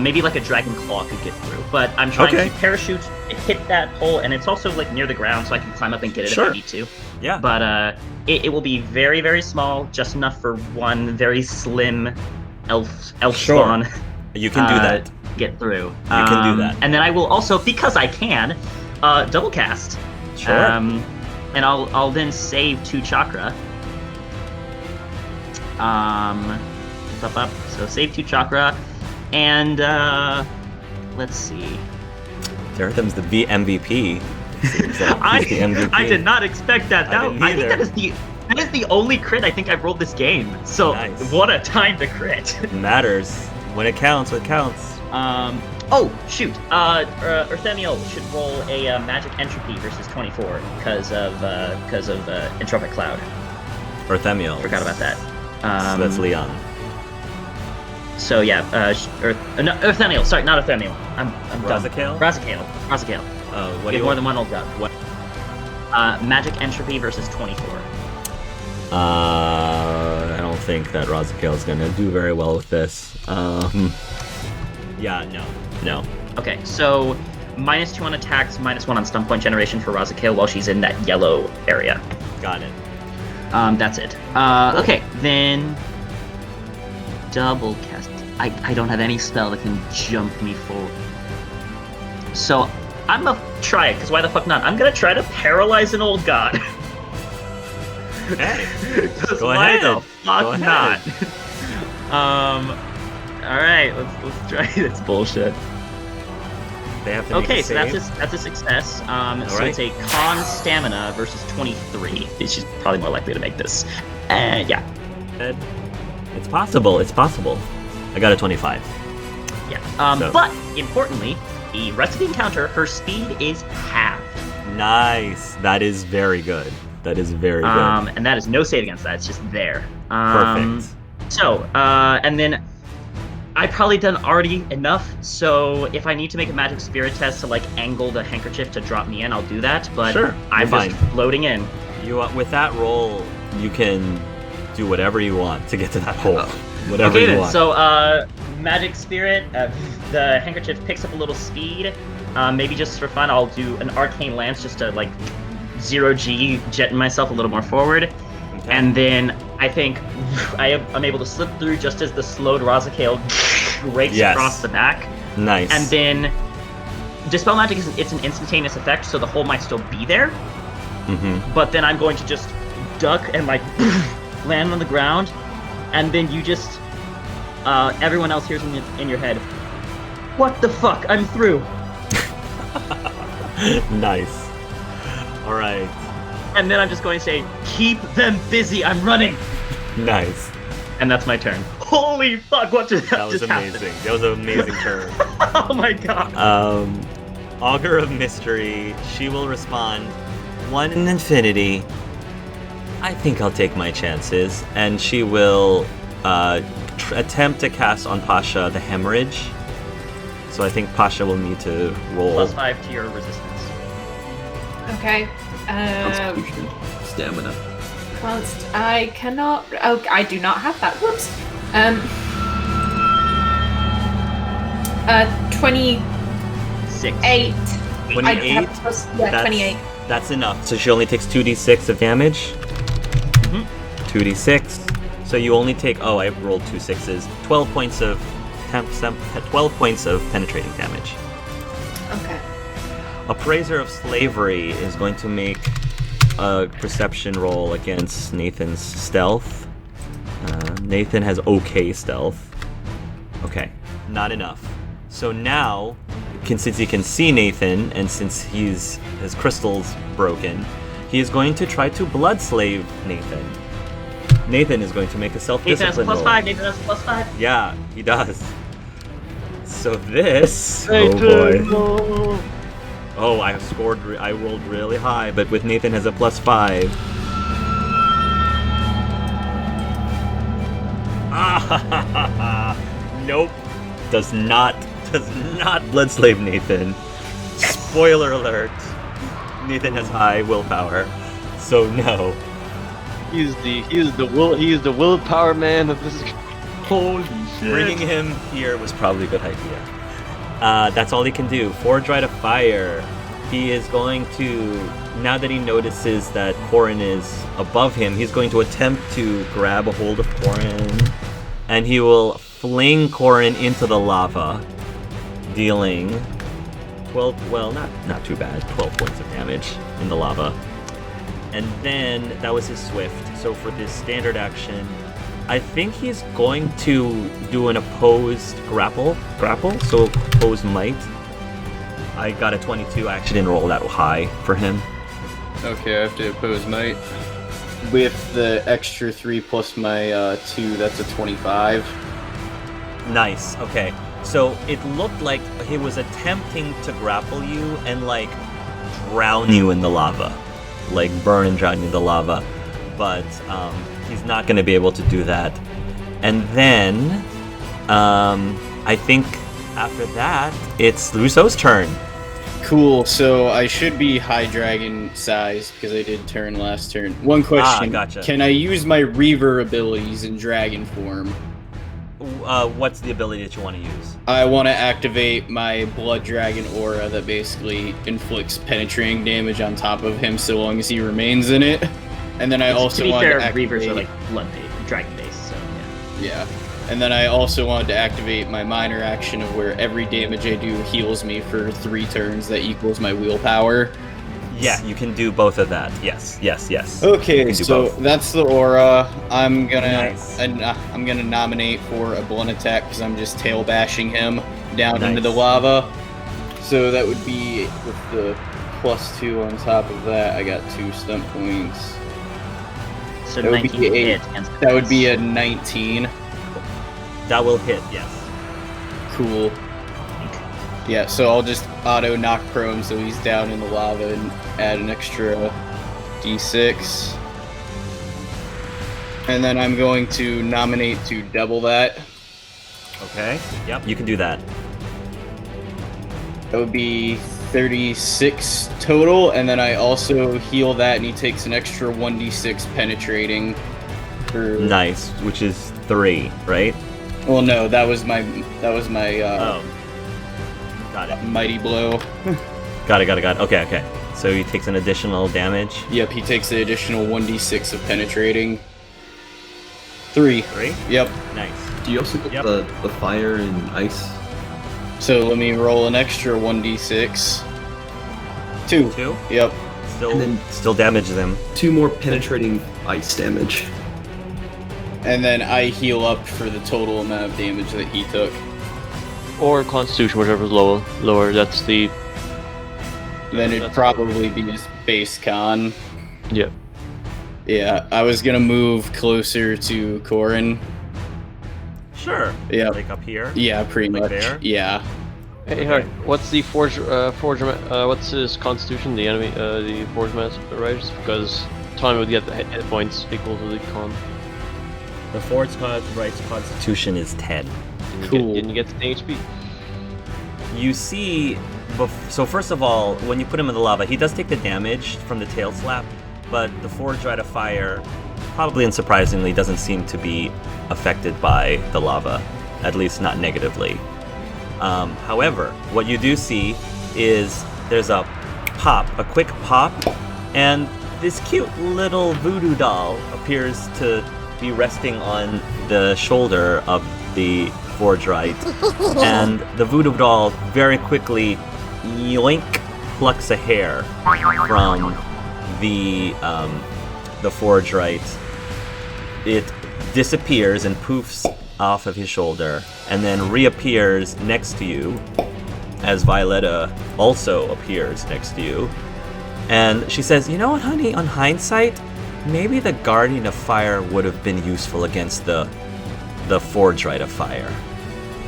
Speaker 3: Maybe like a dragon claw could get through, but I'm trying
Speaker 1: Okay.
Speaker 3: to parachute, hit that hole, and it's also like near the ground, so I can climb up and get it
Speaker 1: Sure.
Speaker 3: if I need to.
Speaker 1: Yeah.
Speaker 3: But it will be very, very small, just enough for one very slim elf
Speaker 1: Sure.
Speaker 3: spawn.
Speaker 1: You can do that.
Speaker 3: Get through.
Speaker 1: You can do that.
Speaker 3: And then I will also, because I can, double cast.
Speaker 1: Sure.
Speaker 3: And I'll then save 2 chakra. So save 2 chakra, and let's see.
Speaker 1: Darethim's the MVP. Seems like he's the MVP.
Speaker 3: I did not expect that.
Speaker 1: I didn't
Speaker 3: I think
Speaker 1: either.
Speaker 3: that is the only crit I think I've rolled this game. So
Speaker 1: Nice.
Speaker 3: what a time to crit.
Speaker 1: It matters. When it counts, it counts.
Speaker 3: Oh shoot. Urtheniel should roll a magic entropy versus 24 because of entropic cloud.
Speaker 1: Orthemiel.
Speaker 3: Forgot about that.
Speaker 1: So that's Leon.
Speaker 3: So yeah, no, Urtheniel. Sorry, not Urtheniel. I'm dumb.
Speaker 1: Razakale?
Speaker 3: Razakale.
Speaker 1: What
Speaker 3: We
Speaker 1: do
Speaker 3: have
Speaker 1: you
Speaker 3: more than one old god.
Speaker 1: What?
Speaker 3: Magic entropy versus 24.
Speaker 1: I don't think that Razakale is gonna do very well with this. Yeah, no.
Speaker 3: Okay, so -2 on attacks, -1 on stun point generation for Razakale while she's in that yellow area.
Speaker 1: Got it.
Speaker 3: That's it. Okay, then double cast. I don't have any spell that can jump me forward. So I'm gonna try it, because why the fuck not? I'm gonna try to paralyze an old god.
Speaker 1: Hey,
Speaker 3: 'Cause
Speaker 1: go
Speaker 3: why
Speaker 1: ahead.
Speaker 3: the fuck
Speaker 1: Go ahead.
Speaker 3: not? Alright, let's try this bullshit.
Speaker 1: They have to make
Speaker 3: Okay,
Speaker 1: a
Speaker 3: so
Speaker 1: save.
Speaker 3: that's a success. So
Speaker 1: Alright.
Speaker 3: it's a con stamina versus 23. She's probably more likely to make this. Yeah.
Speaker 1: It's possible. I got a 25.
Speaker 3: Yeah.
Speaker 1: So-
Speaker 3: But importantly, the rest of the encounter, her speed is halved.
Speaker 1: Nice. That is very good.
Speaker 3: And that is no save against that. It's just there.
Speaker 1: Perfect.
Speaker 3: So, and then I've probably done already enough. So if I need to make a magic spirit test to like angle the handkerchief to drop me in, I'll do that. But
Speaker 1: Sure,
Speaker 3: I'm
Speaker 1: you're
Speaker 3: just
Speaker 1: fine.
Speaker 3: floating in.
Speaker 1: You with that roll, you can do whatever you want to get to that hole. Whatever
Speaker 3: Okay
Speaker 1: you
Speaker 3: then.
Speaker 1: want.
Speaker 3: So magic spirit. The handkerchief picks up a little speed. Maybe just for fun, I'll do an arcane lance just to like 0G jet myself a little more forward.
Speaker 1: Okay.
Speaker 3: And then I think I'm able to slip through just as the slowed Razakale rakes
Speaker 1: Yes.
Speaker 3: across the back.
Speaker 1: Nice.
Speaker 3: And then Dispel Magic it's an instantaneous effect, so the hole might still be there.
Speaker 1: Mm-hmm.
Speaker 3: But then I'm going to just duck and like land on the ground, and then you just everyone else hears in your head, "What the fuck? I'm through."
Speaker 1: Nice. All right.
Speaker 3: And then I'm just going to say, keep them busy, I'm running!
Speaker 1: Nice.
Speaker 3: And that's my turn. Holy fuck, what just
Speaker 1: That was amazing. That was an amazing turn.
Speaker 3: Oh my god.
Speaker 1: Augur of Mystery, she will respond, one in infinity. I think I'll take my chances. And she will attempt to cast on Pasha the Hemorrhage. So I think Pasha will need to roll.
Speaker 3: +5 to your resistance.
Speaker 4: Okay.
Speaker 5: Constitution, stamina.
Speaker 4: I cannot. Oh, I do not have that. Whoops. 28.
Speaker 3: 6.
Speaker 1: 28?
Speaker 4: Yeah, 28.
Speaker 1: That's enough. So she only takes 2d6 of damage. 2d6. So you only take. Oh, I rolled 2 6s. 12 points of 12 points of penetrating damage.
Speaker 4: Okay.
Speaker 1: Appraiser of Slavery is going to make a perception roll against Nathan's stealth. Nathan has okay stealth. Okay, not enough. So now, since he can see Nathan, and since his crystal's broken, he is going to try to blood slave Nathan. Nathan is going to make a self-discipline roll.
Speaker 3: Nathan has +5.
Speaker 1: Yeah, he does. So this...
Speaker 6: Nathan,
Speaker 1: oh boy.
Speaker 6: no.
Speaker 1: Oh, I rolled really high, but with Nathan has a +5. Nope. Does not blood slave Nathan. Spoiler alert. Nathan has high willpower. So no.
Speaker 6: He is the willpower man of this. Holy shit.
Speaker 1: Bringing him here was probably a good idea. That's all he can do. Forge Rite of Fire. He is going to, now that he notices that Corin is above him, he's going to attempt to grab a hold of Corin, and he will fling Corin into the lava, dealing 12, well, not too bad, 12 points of damage in the lava. And then, that was his swift. So for this standard action, I think he's going to do an opposed grapple, so opposed might. I got a 22, I actually didn't roll that high for him.
Speaker 2: Okay, I have to oppose might. With the extra 3 plus my 2, that's a 25.
Speaker 1: Nice, okay. So it looked like he was attempting to grapple you and like drown you in the lava. Like burn and drown you in the lava. But he's not going to be able to do that. And then I think after that, it's Rousseau's turn.
Speaker 2: Cool, so I should be high dragon size because I did turn last turn. One question,
Speaker 1: gotcha.
Speaker 2: Can I use my Reaver abilities in dragon form?
Speaker 1: What's the ability that you want to use?
Speaker 2: I want to activate my Blood Dragon aura that basically inflicts penetrating damage on top of him so long as he remains in it. And then I also
Speaker 3: to be
Speaker 2: want
Speaker 3: fair,
Speaker 2: to activate...
Speaker 3: Reavers are like dragon based, so yeah.
Speaker 2: Yeah. And then I also wanted to activate my minor action of where every damage I do heals me for 3 turns that equals my willpower.
Speaker 1: Yeah, you can do both of that. Yes.
Speaker 2: Okay, so
Speaker 1: both.
Speaker 2: that's the aura. I'm gonna
Speaker 1: Nice.
Speaker 2: I'm gonna nominate for a blunt attack because I'm just tail bashing him down
Speaker 1: Nice.
Speaker 2: into the lava. So that would be with the +2 on top of that. I got 2 stump points.
Speaker 3: So
Speaker 2: That would
Speaker 3: 19
Speaker 2: be
Speaker 3: to
Speaker 2: a-
Speaker 3: hit against
Speaker 2: That would be a 19.
Speaker 1: That will hit, yes.
Speaker 2: Cool. Yeah, so I'll just auto knock prone so he's down in the lava and add an extra d6. And then I'm going to nominate to double that.
Speaker 1: Okay. Yep, you can do that.
Speaker 2: That would be 36 total, and then I also heal that and he takes an extra 1d6 penetrating for...
Speaker 1: Nice, which is 3, right?
Speaker 2: Well, no, that was my
Speaker 1: Oh. Got it.
Speaker 2: mighty blow.
Speaker 1: Got it. Okay. So he takes an additional damage.
Speaker 2: Yep, he takes the additional 1d6 of penetrating. 3.
Speaker 1: 3?
Speaker 2: Yep.
Speaker 1: Nice.
Speaker 5: Do you also get
Speaker 1: Yep.
Speaker 5: the fire and ice?
Speaker 2: So let me roll an extra 1d6. 2.
Speaker 1: 2?
Speaker 2: Yep.
Speaker 5: And then-
Speaker 1: Still damages him.
Speaker 5: 2 more penetrating ice damage.
Speaker 2: And then I heal up for the total amount of damage that he took.
Speaker 6: Or Constitution, whichever's lower. That's the
Speaker 2: then it'd
Speaker 6: That's
Speaker 2: probably be his base con.
Speaker 6: Yeah.
Speaker 2: Yeah, I was gonna move closer to Corin.
Speaker 1: Sure.
Speaker 2: Yeah.
Speaker 1: Like up here.
Speaker 2: Yeah, pretty
Speaker 1: Like
Speaker 2: much.
Speaker 1: there?
Speaker 2: Yeah.
Speaker 6: Hey, Hart, what's the what's his constitution, the enemy, the Forge Master, right? Just because Tommy would get the hit points equal to the con.
Speaker 1: The Forge Right's constitution is 10.
Speaker 2: Cool.
Speaker 6: And you get the HP.
Speaker 1: You see, so first of all, when you put him in the lava, he does take the damage from the tail slap, but the Forge Right of Fire, probably unsurprisingly, doesn't seem to be affected by the lava, at least not negatively. However, what you do see is there's a quick pop, and this cute little voodoo doll appears to be resting on the shoulder of the Forge Right, and the voodoo doll very quickly yoink plucks a hair from the Forge Right. It disappears and poofs off of his shoulder, and then reappears next to you as Violetta also appears next to you. And she says, "You know what, honey, on hindsight, maybe the Guardian of Fire would have been useful against the Forge Right of Fire."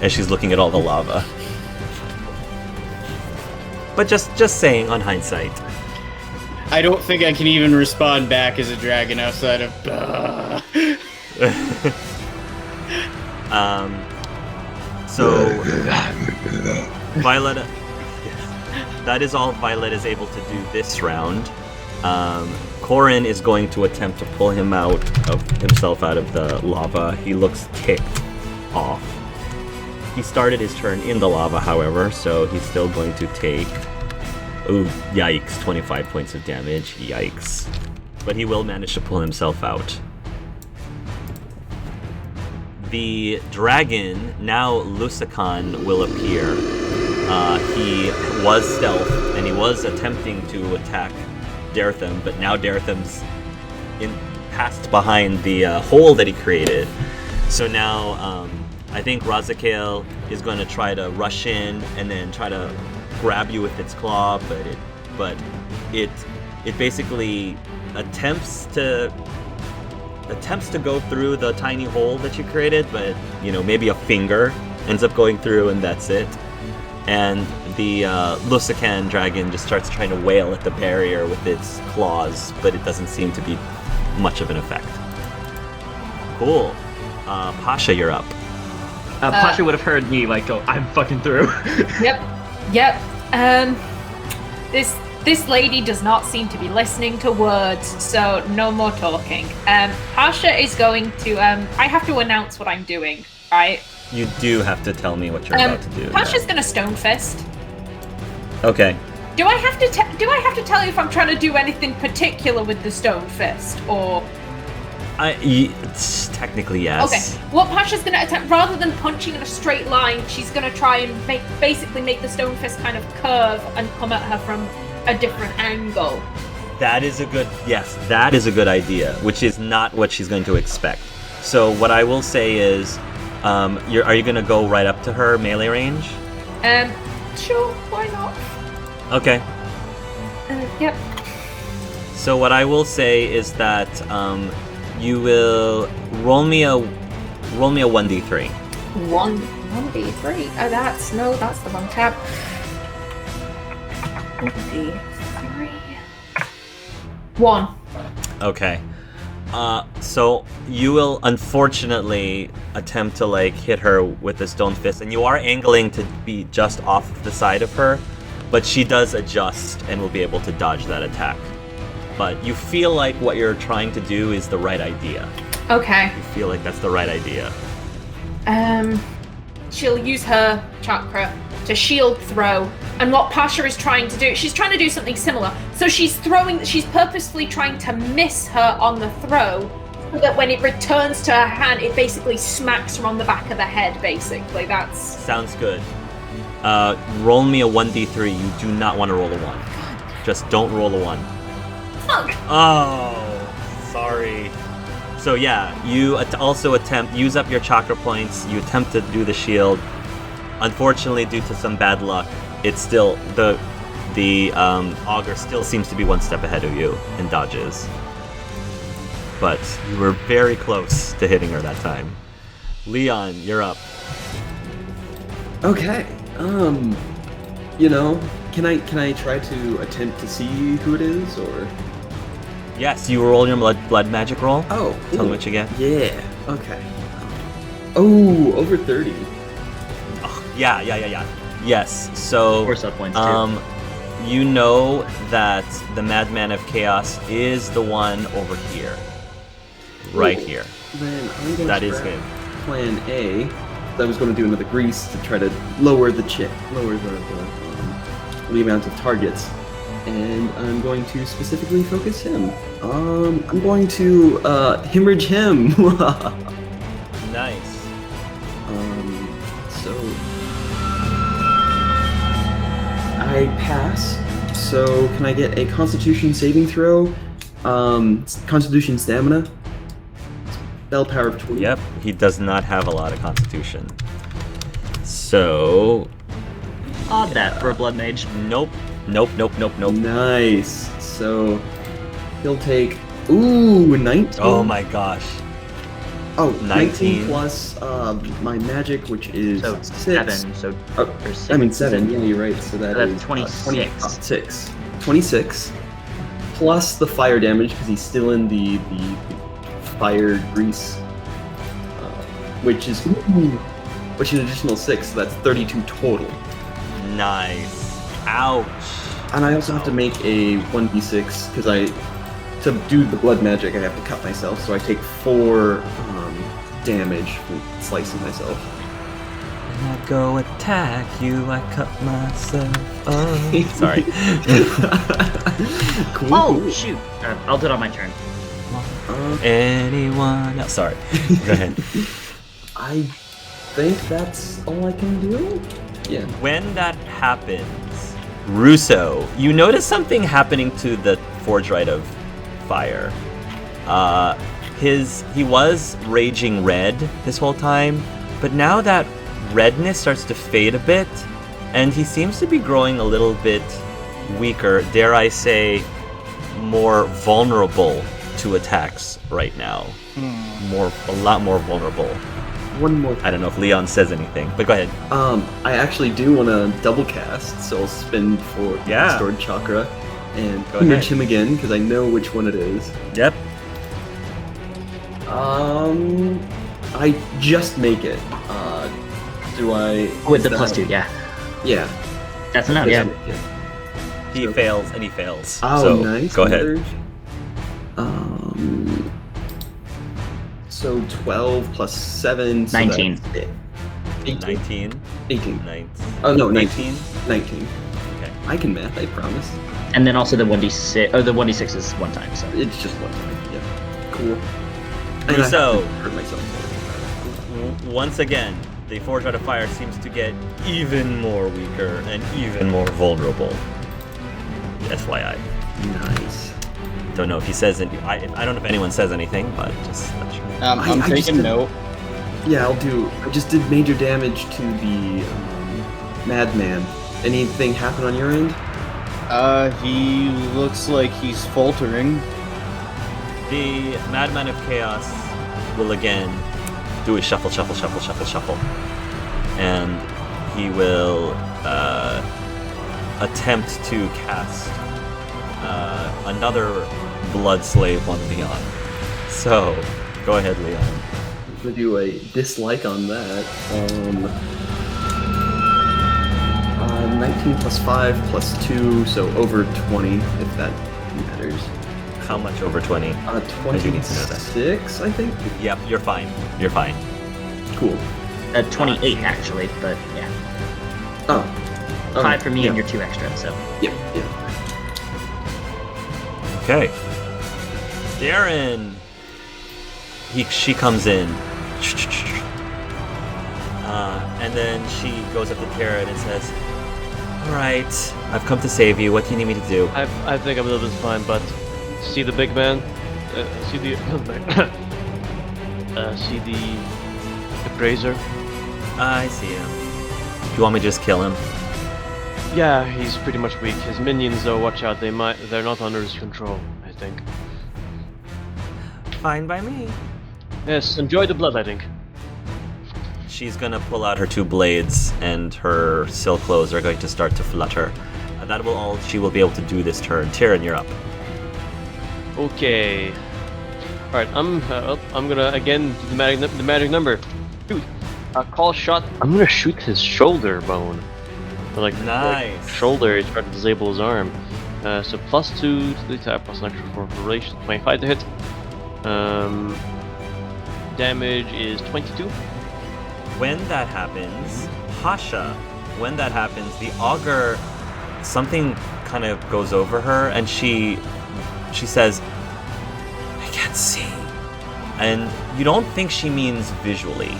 Speaker 1: And she's looking at all the lava. But just saying, on hindsight.
Speaker 2: I don't think I can even respond back as a dragon outside of.
Speaker 1: So Violetta, that is all Violet is able to do this round. Corin is going to attempt to pull himself out of the lava. He looks ticked off. He started his turn in the lava, however, so he's still going to take, ooh, yikes, 25 points of damage, yikes. But he will manage to pull himself out. The dragon, now Lusican, will appear. He was stealth, and he was attempting to attack Daretham, but now Daretham's passed behind the hole that he created. So now, I think Razakale is going to try to rush in and then try to grab you with its claw, but it basically attempts to go through the tiny hole that you created, but maybe a finger ends up going through, and that's it. And the Lusican dragon just starts trying to wail at the barrier with its claws, but it doesn't seem to be much of an effect. Cool. Pasha, you're up.
Speaker 3: Pasha would have heard me go, "I'm fucking through."
Speaker 4: Yep. This lady does not seem to be listening to words, so no more talking. Pasha is going to. I have to announce what I'm doing, right?
Speaker 1: You do have to tell me what you're about to do.
Speaker 4: Pasha's gonna stone fist.
Speaker 1: Okay.
Speaker 4: Do I have to tell you if I'm trying to do anything particular with the stone fist, or?
Speaker 1: Technically, yes.
Speaker 4: Okay. What Pasha's gonna attempt, rather than punching in a straight line, she's gonna try and basically make the stone fist kind of curve and come at her from a different angle.
Speaker 1: That is a good idea, which is not what she's going to expect. So what I will say is, are you going to go right up to her melee range?
Speaker 4: Sure, why not?
Speaker 1: Okay.
Speaker 4: Yep.
Speaker 1: So what I will say is that you will roll me a 1d3.
Speaker 4: 1d3. That's the wrong tab. 1d3. 1.
Speaker 1: Okay. So you will unfortunately attempt to hit her with the stone fist, and you are angling to be just off the side of her, but she does adjust and will be able to dodge that attack. But you feel like what you're trying to do is the right idea.
Speaker 4: Okay.
Speaker 1: You feel like that's the right idea.
Speaker 4: She'll use her chakra to shield throw, and what Pasha is trying to do, she's trying to do something similar. So she's purposefully trying to miss her on the throw, so that when it returns to her hand, it basically smacks her on the back of the head, basically. That's...
Speaker 1: Sounds good. Roll me a 1d3. You do not want to roll a 1. Just don't roll a 1.
Speaker 4: Fuck!
Speaker 1: Oh, sorry. So yeah, you also use up your chakra points, you attempt to do the shield. Unfortunately, due to some bad luck, it's still, the The augur still seems to be one step ahead of you and dodges. But you were very close to hitting her that time. Leon, you're up.
Speaker 5: Okay. Can I try to attempt to see who it is, or?
Speaker 1: Yes, you roll your blood magic roll.
Speaker 5: Oh,
Speaker 1: Tell me
Speaker 5: ooh.
Speaker 1: what you get.
Speaker 5: Yeah. Okay. Oh, over 30.
Speaker 1: Oh, yeah. Yes. So,
Speaker 3: 4 sub points too.
Speaker 1: you know that the Madman of Chaos is the one over here. Right
Speaker 5: Ooh.
Speaker 1: here.
Speaker 5: Then I'm going
Speaker 1: That
Speaker 5: to
Speaker 1: is
Speaker 5: grab
Speaker 1: him.
Speaker 5: Plan A. I was going to do another grease to try to lower the amount of targets, and I'm going to specifically focus him. I'm going to hemorrhage him.
Speaker 1: Nice.
Speaker 5: So I pass. So can I get a Constitution saving throw? Constitution stamina. Spell power of 20.
Speaker 1: Yep, he does not have a lot of constitution. So,
Speaker 3: Odd that for a blood mage.
Speaker 1: nope.
Speaker 5: Nice. So he'll take 19.
Speaker 1: Oh my gosh.
Speaker 5: Oh,
Speaker 1: 19
Speaker 5: plus my magic, which is
Speaker 3: So
Speaker 5: 6.
Speaker 3: 7. So
Speaker 5: Oh,
Speaker 3: or 6.
Speaker 5: I mean 7. Yeah, you're right. So
Speaker 3: That's
Speaker 5: is
Speaker 3: 26.
Speaker 5: 26 plus the fire damage because he's still in the fire grease, which is an additional 6. So that's 32 total.
Speaker 1: Nice. Ouch.
Speaker 5: And I also have to make a 1d6 because to do the blood magic, I have to cut myself. So I take 4 damage from slicing myself.
Speaker 1: When I go attack you, I cut myself up. Sorry.
Speaker 5: Cool.
Speaker 3: Oh shoot! I'll do it on my turn.
Speaker 1: Anyone else? Sorry. Go ahead.
Speaker 5: I think that's all I can do. Yeah.
Speaker 1: When that happens, Russo, you notice something happening to the Forge Rite of Fire. He was raging red this whole time, but now that redness starts to fade a bit, and he seems to be growing a little bit weaker, dare I say, more vulnerable to attacks right now. A lot more vulnerable.
Speaker 5: One more.
Speaker 1: I don't know if Leon says anything, but go ahead.
Speaker 5: I actually do want to double cast, so I'll spin for
Speaker 1: Yeah.
Speaker 5: Restored Chakra and
Speaker 1: Go
Speaker 5: hemorrhage
Speaker 1: ahead.
Speaker 5: him again because I know which one it is.
Speaker 1: Yep.
Speaker 5: I just make it. Do I?
Speaker 3: With the
Speaker 5: is
Speaker 3: plus
Speaker 5: that-
Speaker 3: 2, yeah.
Speaker 5: Yeah.
Speaker 3: That's enough,
Speaker 5: Just
Speaker 3: yeah.
Speaker 5: make it.
Speaker 1: He fails and he fails.
Speaker 5: Oh,
Speaker 1: so,
Speaker 5: nice.
Speaker 1: Go ahead.
Speaker 5: Another- So 12 plus 7. So
Speaker 3: 19.
Speaker 5: that's it. 18.
Speaker 1: 19.
Speaker 5: 18.
Speaker 1: 19.
Speaker 5: Oh no,
Speaker 1: 19.
Speaker 5: 19.
Speaker 1: Okay.
Speaker 5: I can math, I promise.
Speaker 3: And then also the 1d6, the 1d6 is one time, so.
Speaker 5: It's just one time. Yeah. Cool. And I
Speaker 1: Rousseau.
Speaker 5: have to hurt myself.
Speaker 1: Once again, the Forge Rite of Fire seems to get even more weaker and even more vulnerable. FYI.
Speaker 5: Nice.
Speaker 1: Don't know if he says it. I don't know if anyone says anything, but just let you know.
Speaker 2: I'm
Speaker 5: I just
Speaker 2: taking
Speaker 5: did-
Speaker 2: note.
Speaker 5: Yeah, I'll do. I just did major damage to the Madman. Anything happen on your end?
Speaker 2: He looks like he's faltering.
Speaker 1: The Madman of Chaos will again do a shuffle, and he will attempt to cast another Blood Slave on Leon. So, go ahead, Leon.
Speaker 5: I'm gonna do a dislike on that. 19 plus 5 plus 2, so over 20, if that matters.
Speaker 1: How much over 20? I do need to know that.
Speaker 5: 26, I think?
Speaker 1: Yep, you're fine. You're fine.
Speaker 5: Cool.
Speaker 3: 28 actually, but yeah.
Speaker 5: Oh.
Speaker 3: 5 for me
Speaker 5: yeah.
Speaker 3: and your 2 extra, so.
Speaker 5: Yeah, yeah.
Speaker 1: Okay. Darren. She comes in. And then she goes up to Karen and says, "Alright, I've come to save you. What do you need me to do?"
Speaker 6: I think I'm a little bit fine, but see the big man? See the see the appraiser?
Speaker 1: I see him. Do you want me to just kill him?
Speaker 6: Yeah, he's pretty much weak. His minions, though, watch out. They're not under his control, I think.
Speaker 1: Fine by me.
Speaker 6: Yes, enjoy the bloodletting.
Speaker 1: She's gonna pull out her 2 blades, and her silk clothes are going to start to flutter. That will all she will be able to do this turn. Tyrion, you're up.
Speaker 6: Okay. Alright, I'm gonna again do the magic number. Shoot. Call shot. I'm gonna shoot his shoulder bone. Like shoulder is trying to disable his arm. So +2 to the attack, plus an extra 4 for relation. 25 to hit. Damage is 22.
Speaker 1: When that happens, Pasha, the augur, something kind of goes over her, and she says, "I can't see." And you don't think she means visually.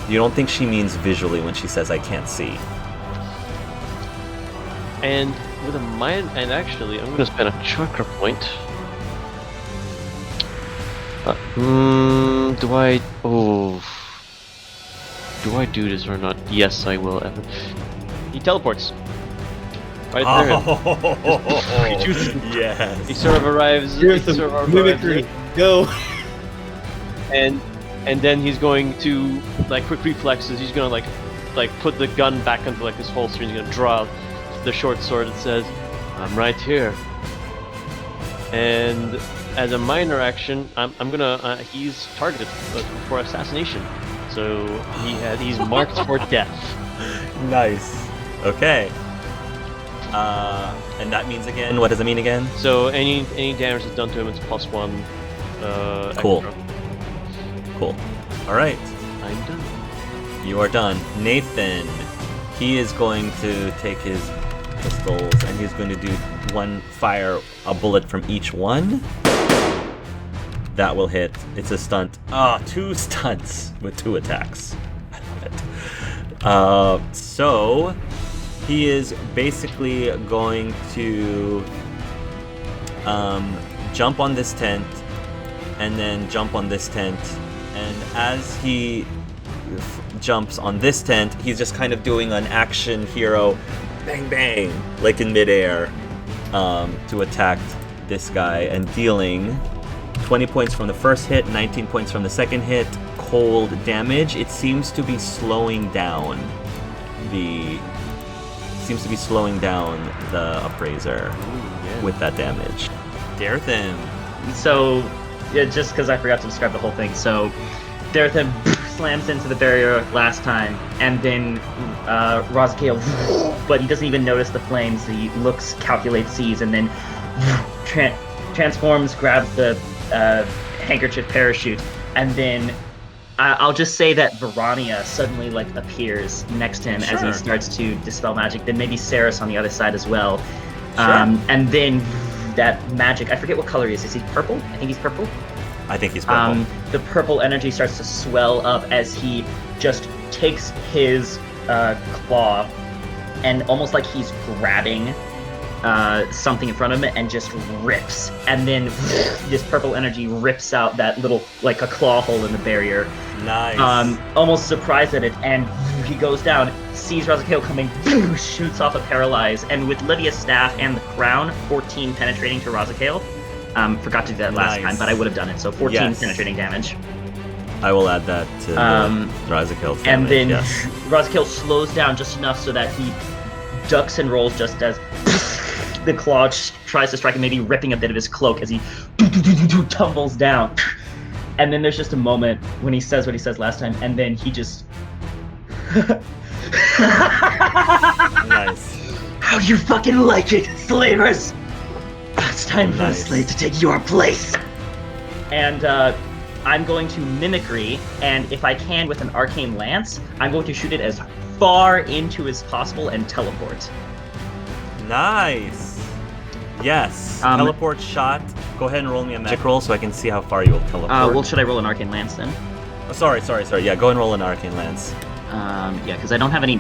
Speaker 1: You don't think she means visually when she says, "I can't see."
Speaker 6: And with a mind, and actually, I'm gonna spend a chakra point. Do I do this or not? Yes, I will, Evan. He teleports. Right there.
Speaker 1: Yes.
Speaker 6: He sort of arrives.
Speaker 2: Mimicry. Go.
Speaker 6: And then he's going to, like, quick reflexes. He's gonna like put the gun back into like his holster. And he's gonna draw out the short sword that says, "I'm right here." And as a minor action, I'm gonna he's targeted for assassination, so he's marked for death.
Speaker 1: Nice. Okay. And that means again. What does it mean again?
Speaker 6: So any damage that's done to him, it's +1.
Speaker 1: Cool.
Speaker 6: Extra.
Speaker 1: Cool. All right.
Speaker 6: I'm done.
Speaker 1: You are done. Nathan. He is going to take his pistols and he's going to do fire a bullet from each one. That will hit. It's a stunt. 2 stunts with 2 attacks. I love it. So he is basically going to jump on this tent and then jump on this tent. And as he jumps on this tent, he's just kind of doing an action hero bang bang, like in midair, to attack this guy and dealing 20 points from the first hit, 19 points from the second hit, cold damage. It seems to be slowing down the appraiser with that damage. Darthan.
Speaker 3: So, yeah, just because I forgot to describe the whole thing. So, Darthan slams into the barrier last time, and then Rozakale, but he doesn't even notice the flames. He looks, calculates, sees, and then transforms, grabs the handkerchief parachute, and then I'll just say that Verania suddenly appears next to him as he starts to dispel magic. Then maybe Saris on the other side as well. And then that magic, I forget what color he is. Is he purple? I think he's purple.
Speaker 1: I think he's purple.
Speaker 3: The purple energy starts to swell up as he just takes his claw and almost like he's grabbing something in front of him and just rips. And then this purple energy rips out that little, like a claw hole in the barrier.
Speaker 1: Nice.
Speaker 3: Almost surprised at it, and he goes down, sees Rozakale coming, shoots off a paralyze, and with Lydia's staff and the crown, 14 penetrating to Rozakale. Forgot to do that last time, but I would have done it. So 14 penetrating damage.
Speaker 1: I will add that to Rozakale's damage.
Speaker 3: And then Rozakale slows down just enough so that he ducks and rolls just as the claw tries to strike him, maybe ripping a bit of his cloak as he tumbles down. And then there's just a moment when he says what he says last time, and then he just...
Speaker 1: Nice.
Speaker 3: How do you fucking like it, slavers? It's time for the slave to take your place. And I'm going to mimicry, and if I can with an arcane lance, I'm going to shoot it as far into as possible and teleport.
Speaker 1: Nice. Yes. Teleport shot. Go ahead and roll me a magic roll so I can see how far you will teleport.
Speaker 3: Well, should I roll an arcane lance then?
Speaker 1: Oh, sorry. Yeah, go and roll an arcane lance.
Speaker 3: Yeah, because I don't have any.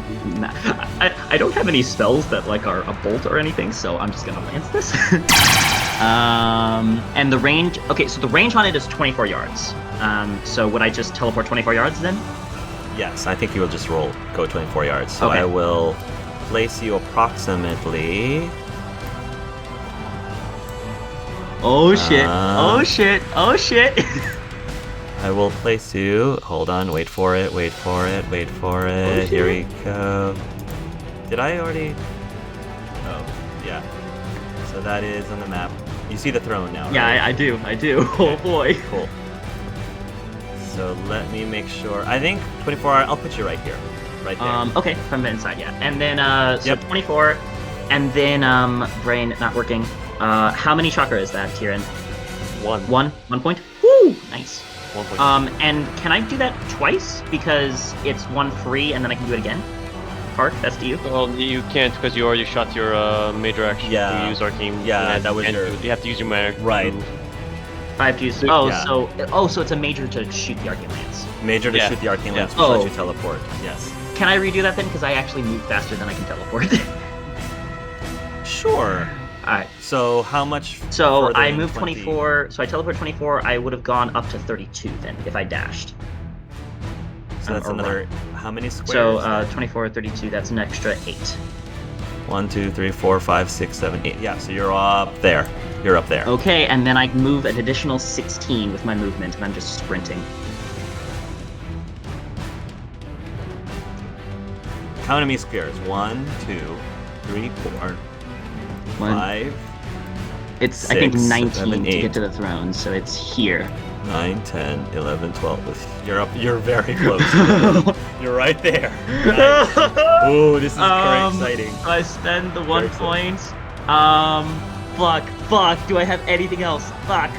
Speaker 3: I don't have any spells that are a bolt or anything, so I'm just gonna lance this. And the range. Okay, so the range on it is 24 yards. So would I just teleport 24 yards then?
Speaker 1: Yes, I think you will just go 24 yards. So
Speaker 3: okay.
Speaker 1: I will place you approximately.
Speaker 3: Oh shit!
Speaker 1: Um,
Speaker 3: Oh shit! Oh shit!
Speaker 1: I will place you. Hold on, wait for it, wait for it, wait for it.
Speaker 3: shit.
Speaker 1: Here we go. Did I already? Oh, yeah. So that is on the map. You see the throne now, right?
Speaker 3: Yeah, I do. I do. Oh boy.
Speaker 1: Cool. So let me make sure. I think 24 hour. I'll put you right here. Right there.
Speaker 3: Okay, from the inside, yeah. And then, so
Speaker 1: Yep.
Speaker 3: 24, and then, brain not working. How many chakra is that, Tyrion?
Speaker 6: 1.
Speaker 3: 1 point? Woo! Nice.
Speaker 6: 1 point.
Speaker 3: And can I do that twice? Because it's 1 free, and then I can do it again? Park, that's to you.
Speaker 6: Well, you can't because you already shot your major action.
Speaker 1: Yeah.
Speaker 6: You use arcane.
Speaker 1: Yeah, that was
Speaker 6: and
Speaker 1: your-
Speaker 6: You have to use your mana.
Speaker 1: Right.
Speaker 3: 5 Gs.
Speaker 6: So-
Speaker 3: Oh,
Speaker 1: yeah.
Speaker 3: so it's a major to shoot the arcane lance.
Speaker 1: Major to
Speaker 6: Yeah.
Speaker 1: shoot the arcane
Speaker 6: Yeah.
Speaker 1: lance, which
Speaker 3: Oh.
Speaker 1: lets you teleport. Yes.
Speaker 3: Can I redo that then? Because I actually move faster than I can teleport.
Speaker 1: Sure.
Speaker 3: Alright.
Speaker 1: So how much?
Speaker 3: So
Speaker 1: further
Speaker 3: I
Speaker 1: than
Speaker 3: moved
Speaker 1: 20?
Speaker 3: 24, so I teleport 24, I would have gone up to 32 then, if I dashed.
Speaker 1: So that's
Speaker 3: or
Speaker 1: another. How many squares?
Speaker 3: So 24, 32, that's an extra 8.
Speaker 1: 1, 2, 3, 4, 5, 6, 7, 8. Yeah. So you're up there. You're up there.
Speaker 3: Okay, and then I move an additional 16 with my movement, and I'm just sprinting.
Speaker 1: How many squares? 1, 2, 3, 4,
Speaker 3: One.
Speaker 1: 5,
Speaker 3: It's, I think,
Speaker 1: 6,
Speaker 3: 19
Speaker 1: 7,
Speaker 3: to
Speaker 1: 8.
Speaker 3: get to the throne, so it's here.
Speaker 1: 9, 10, 11, 12. You're up. You're very close. You're right there. Nice. Ooh, this is very exciting.
Speaker 3: So I spend the 1
Speaker 1: Very
Speaker 3: point. Fuck. Do I have anything else? Fuck.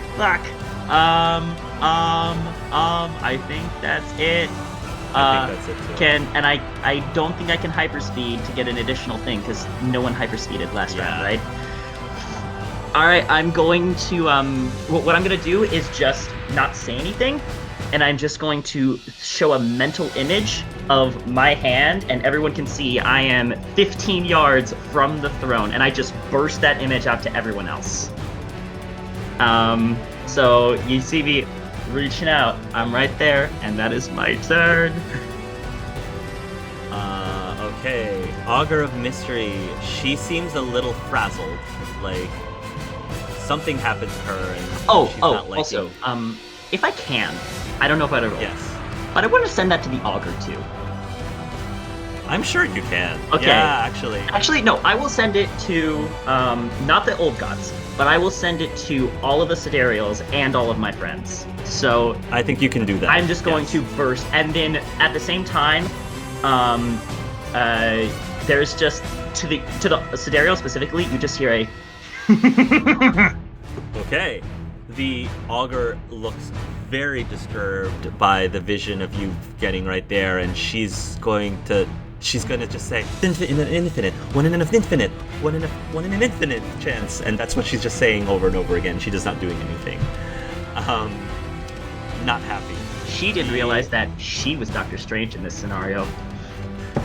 Speaker 3: I think that's it.
Speaker 1: I think that's it too.
Speaker 3: I don't think I can hyperspeed to get an additional thing because no one hyperspeeded last
Speaker 1: Yeah.
Speaker 3: round, right? All right, I'm going to what I'm gonna do is just not say anything, and I'm just going to show a mental image of my hand, and everyone can see I am 15 yards from the throne, and I just burst that image out to everyone else. So you see me reaching out. I'm right there, and that is my turn.
Speaker 1: Okay. Augur of Mystery. She seems a little frazzled. Like something happened to her, and she's not liking.
Speaker 3: Also, if I can, I don't know if I'd ever.
Speaker 1: Yes.
Speaker 3: But I want to send that to the Augur too.
Speaker 1: I'm sure you can.
Speaker 3: Okay.
Speaker 1: Yeah, actually.
Speaker 3: Actually, no, I will send it to, not the old gods, but I will send it to all of the Siderials and all of my friends. So
Speaker 1: I think you can do that.
Speaker 3: I'm just going
Speaker 1: yes.
Speaker 3: to burst, and then at the same time, there's just, to the Siderial specifically, you just hear a
Speaker 1: Okay. The Augur looks very disturbed by the vision of you getting right there, and she's going to just say infinite, one in an infinite chance, and that's what she's just saying over and over again. She's just not doing anything. Not happy.
Speaker 3: She didn't realize that she was Doctor Strange in this scenario.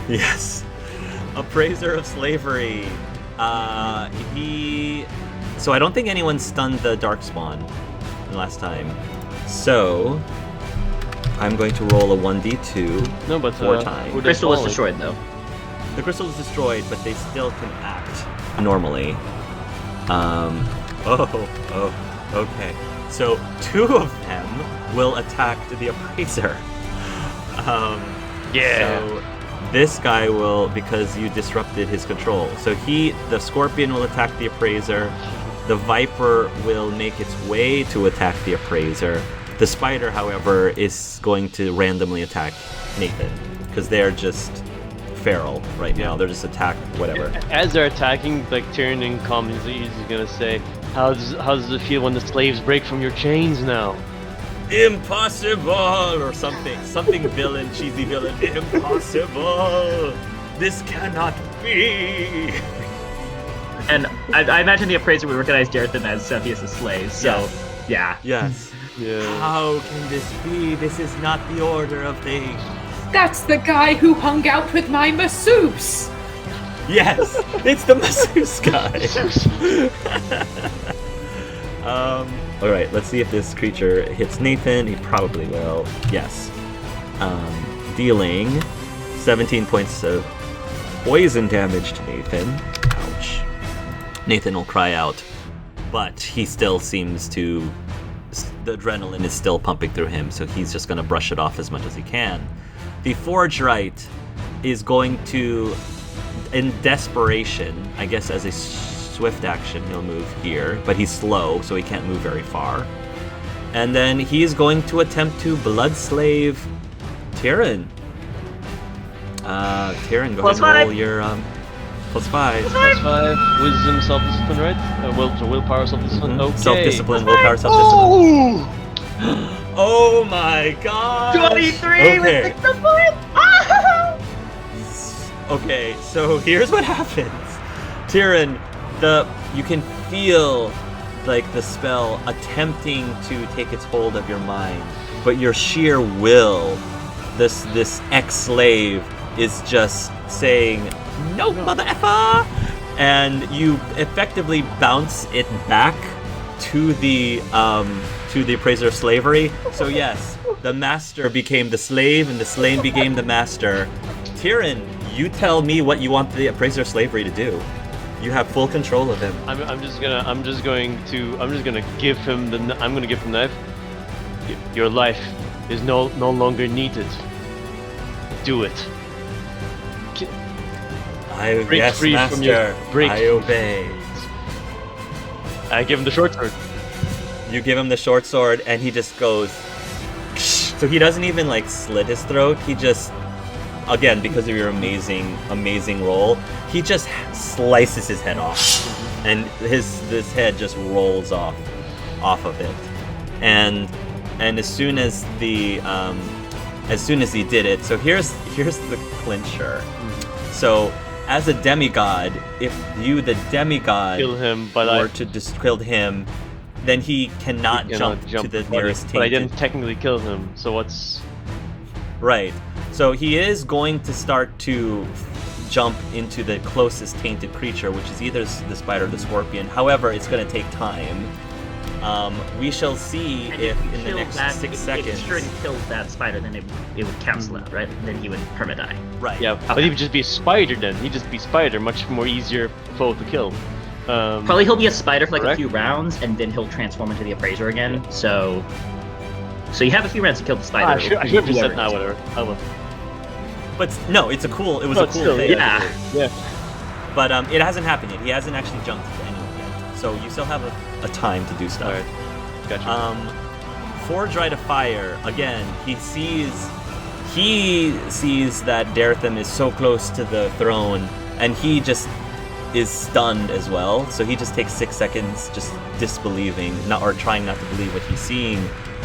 Speaker 1: Yes. Appraiser of Slavery. So I don't think anyone stunned the Darkspawn last time. So I'm going to roll a 1d2
Speaker 6: No, but
Speaker 1: 4 times.
Speaker 6: who did
Speaker 3: Crystal was
Speaker 6: fallen?
Speaker 3: destroyed, though.
Speaker 1: The crystal is destroyed, but they still can act normally. Okay. So 2 of them will attack the Appraiser.
Speaker 6: Yeah.
Speaker 1: So this guy will, because you disrupted his control. So the Scorpion will attack the Appraiser. The Viper will make its way to attack the Appraiser. The Spider, however, is going to randomly attack Nathan, because they're just feral right now. They're just attack whatever.
Speaker 6: As they're attacking, like Tyrion in common, he's gonna say, how does it feel when the slaves break from your chains now?
Speaker 1: Impossible, or something cheesy villain. Impossible. This cannot be.
Speaker 3: And I imagine the Appraiser would recognize Darethon as Cepheus' slave, so
Speaker 1: Yes.
Speaker 3: yeah.
Speaker 1: Yes.
Speaker 6: Yeah.
Speaker 1: How can this be? This is not the order of things.
Speaker 4: That's the guy who hung out with my masseuse!
Speaker 1: Yes, it's the masseuse guy. All right, let's see if this creature hits Nathan. He probably will. Yes. Dealing 17 points of poison damage to Nathan. Ouch. Nathan will cry out, but he still seems to... The adrenaline is still pumping through him, so he's just going to brush it off as much as he can. The Forge Right is going to, in desperation, I guess as a swift action, he'll move here, but he's slow, so he can't move very far. And then he's going to attempt to Bloodslave Tyrion. Tyrion, go ahead and roll your +5.
Speaker 6: +5. Wisdom, self-discipline, right? Willpower, self-discipline. Okay.
Speaker 1: Self-discipline, willpower, self-discipline. Oh my god!
Speaker 3: 23 with 6
Speaker 1: Okay, so here's what happens. Tyrion, you can feel like the spell attempting to take its hold of your mind, but your sheer will, this ex-slave is just saying, "No, mother effer!" And you effectively bounce it back to the Appraiser of Slavery. So yes, the master became the slave, and the slave became the master. Tyrion, you tell me what you want the Appraiser of Slavery to do. You have full control of him.
Speaker 6: I'm just gonna give him the knife. Your life is no longer needed. Do it.
Speaker 1: Yes,
Speaker 6: free
Speaker 1: master.
Speaker 6: from your break.
Speaker 1: I obey.
Speaker 6: I give him the short sword.
Speaker 1: You give him the short sword, and he just goes. So he doesn't even like slit his throat. He just, again, because of your amazing roll, he just slices his head off, and this head just rolls off of it. And as soon as he did it, so here's the clincher. So as a demigod, if you, the demigod,
Speaker 6: Kill him, but
Speaker 1: were to kill him, then he cannot jump to the nearest tainted.
Speaker 6: But I didn't technically kill him, so what's...
Speaker 1: Right. So he is going to start to jump into the closest tainted creature, which is either the spider or the scorpion. However, it's going to take time. We shall see if in the next 6 seconds...
Speaker 3: If Shrin kills that spider, then it would cancel out, right? Then he would perma-die.
Speaker 1: Right.
Speaker 6: Yeah, but he would just be a spider then. He'd just be spider, much more easier foe to kill.
Speaker 3: Probably he'll be a spider for like
Speaker 6: correct?
Speaker 3: a few rounds, and then he'll transform into the Appraiser again. So you have a few rounds to kill the spider.
Speaker 6: I should have just said that, whatever. I will.
Speaker 1: But no, it was a cool thing.
Speaker 3: Yeah.
Speaker 6: Yeah.
Speaker 1: But it hasn't happened yet. He hasn't actually jumped to anyone yet. So you still have a time to do stuff.
Speaker 6: Alright. Gotcha.
Speaker 1: Forge Right of Fire, again, he sees that Daretham is so close to the throne, and he just is stunned as well. So he just takes 6 seconds just disbelieving, or trying not to believe what he's seeing.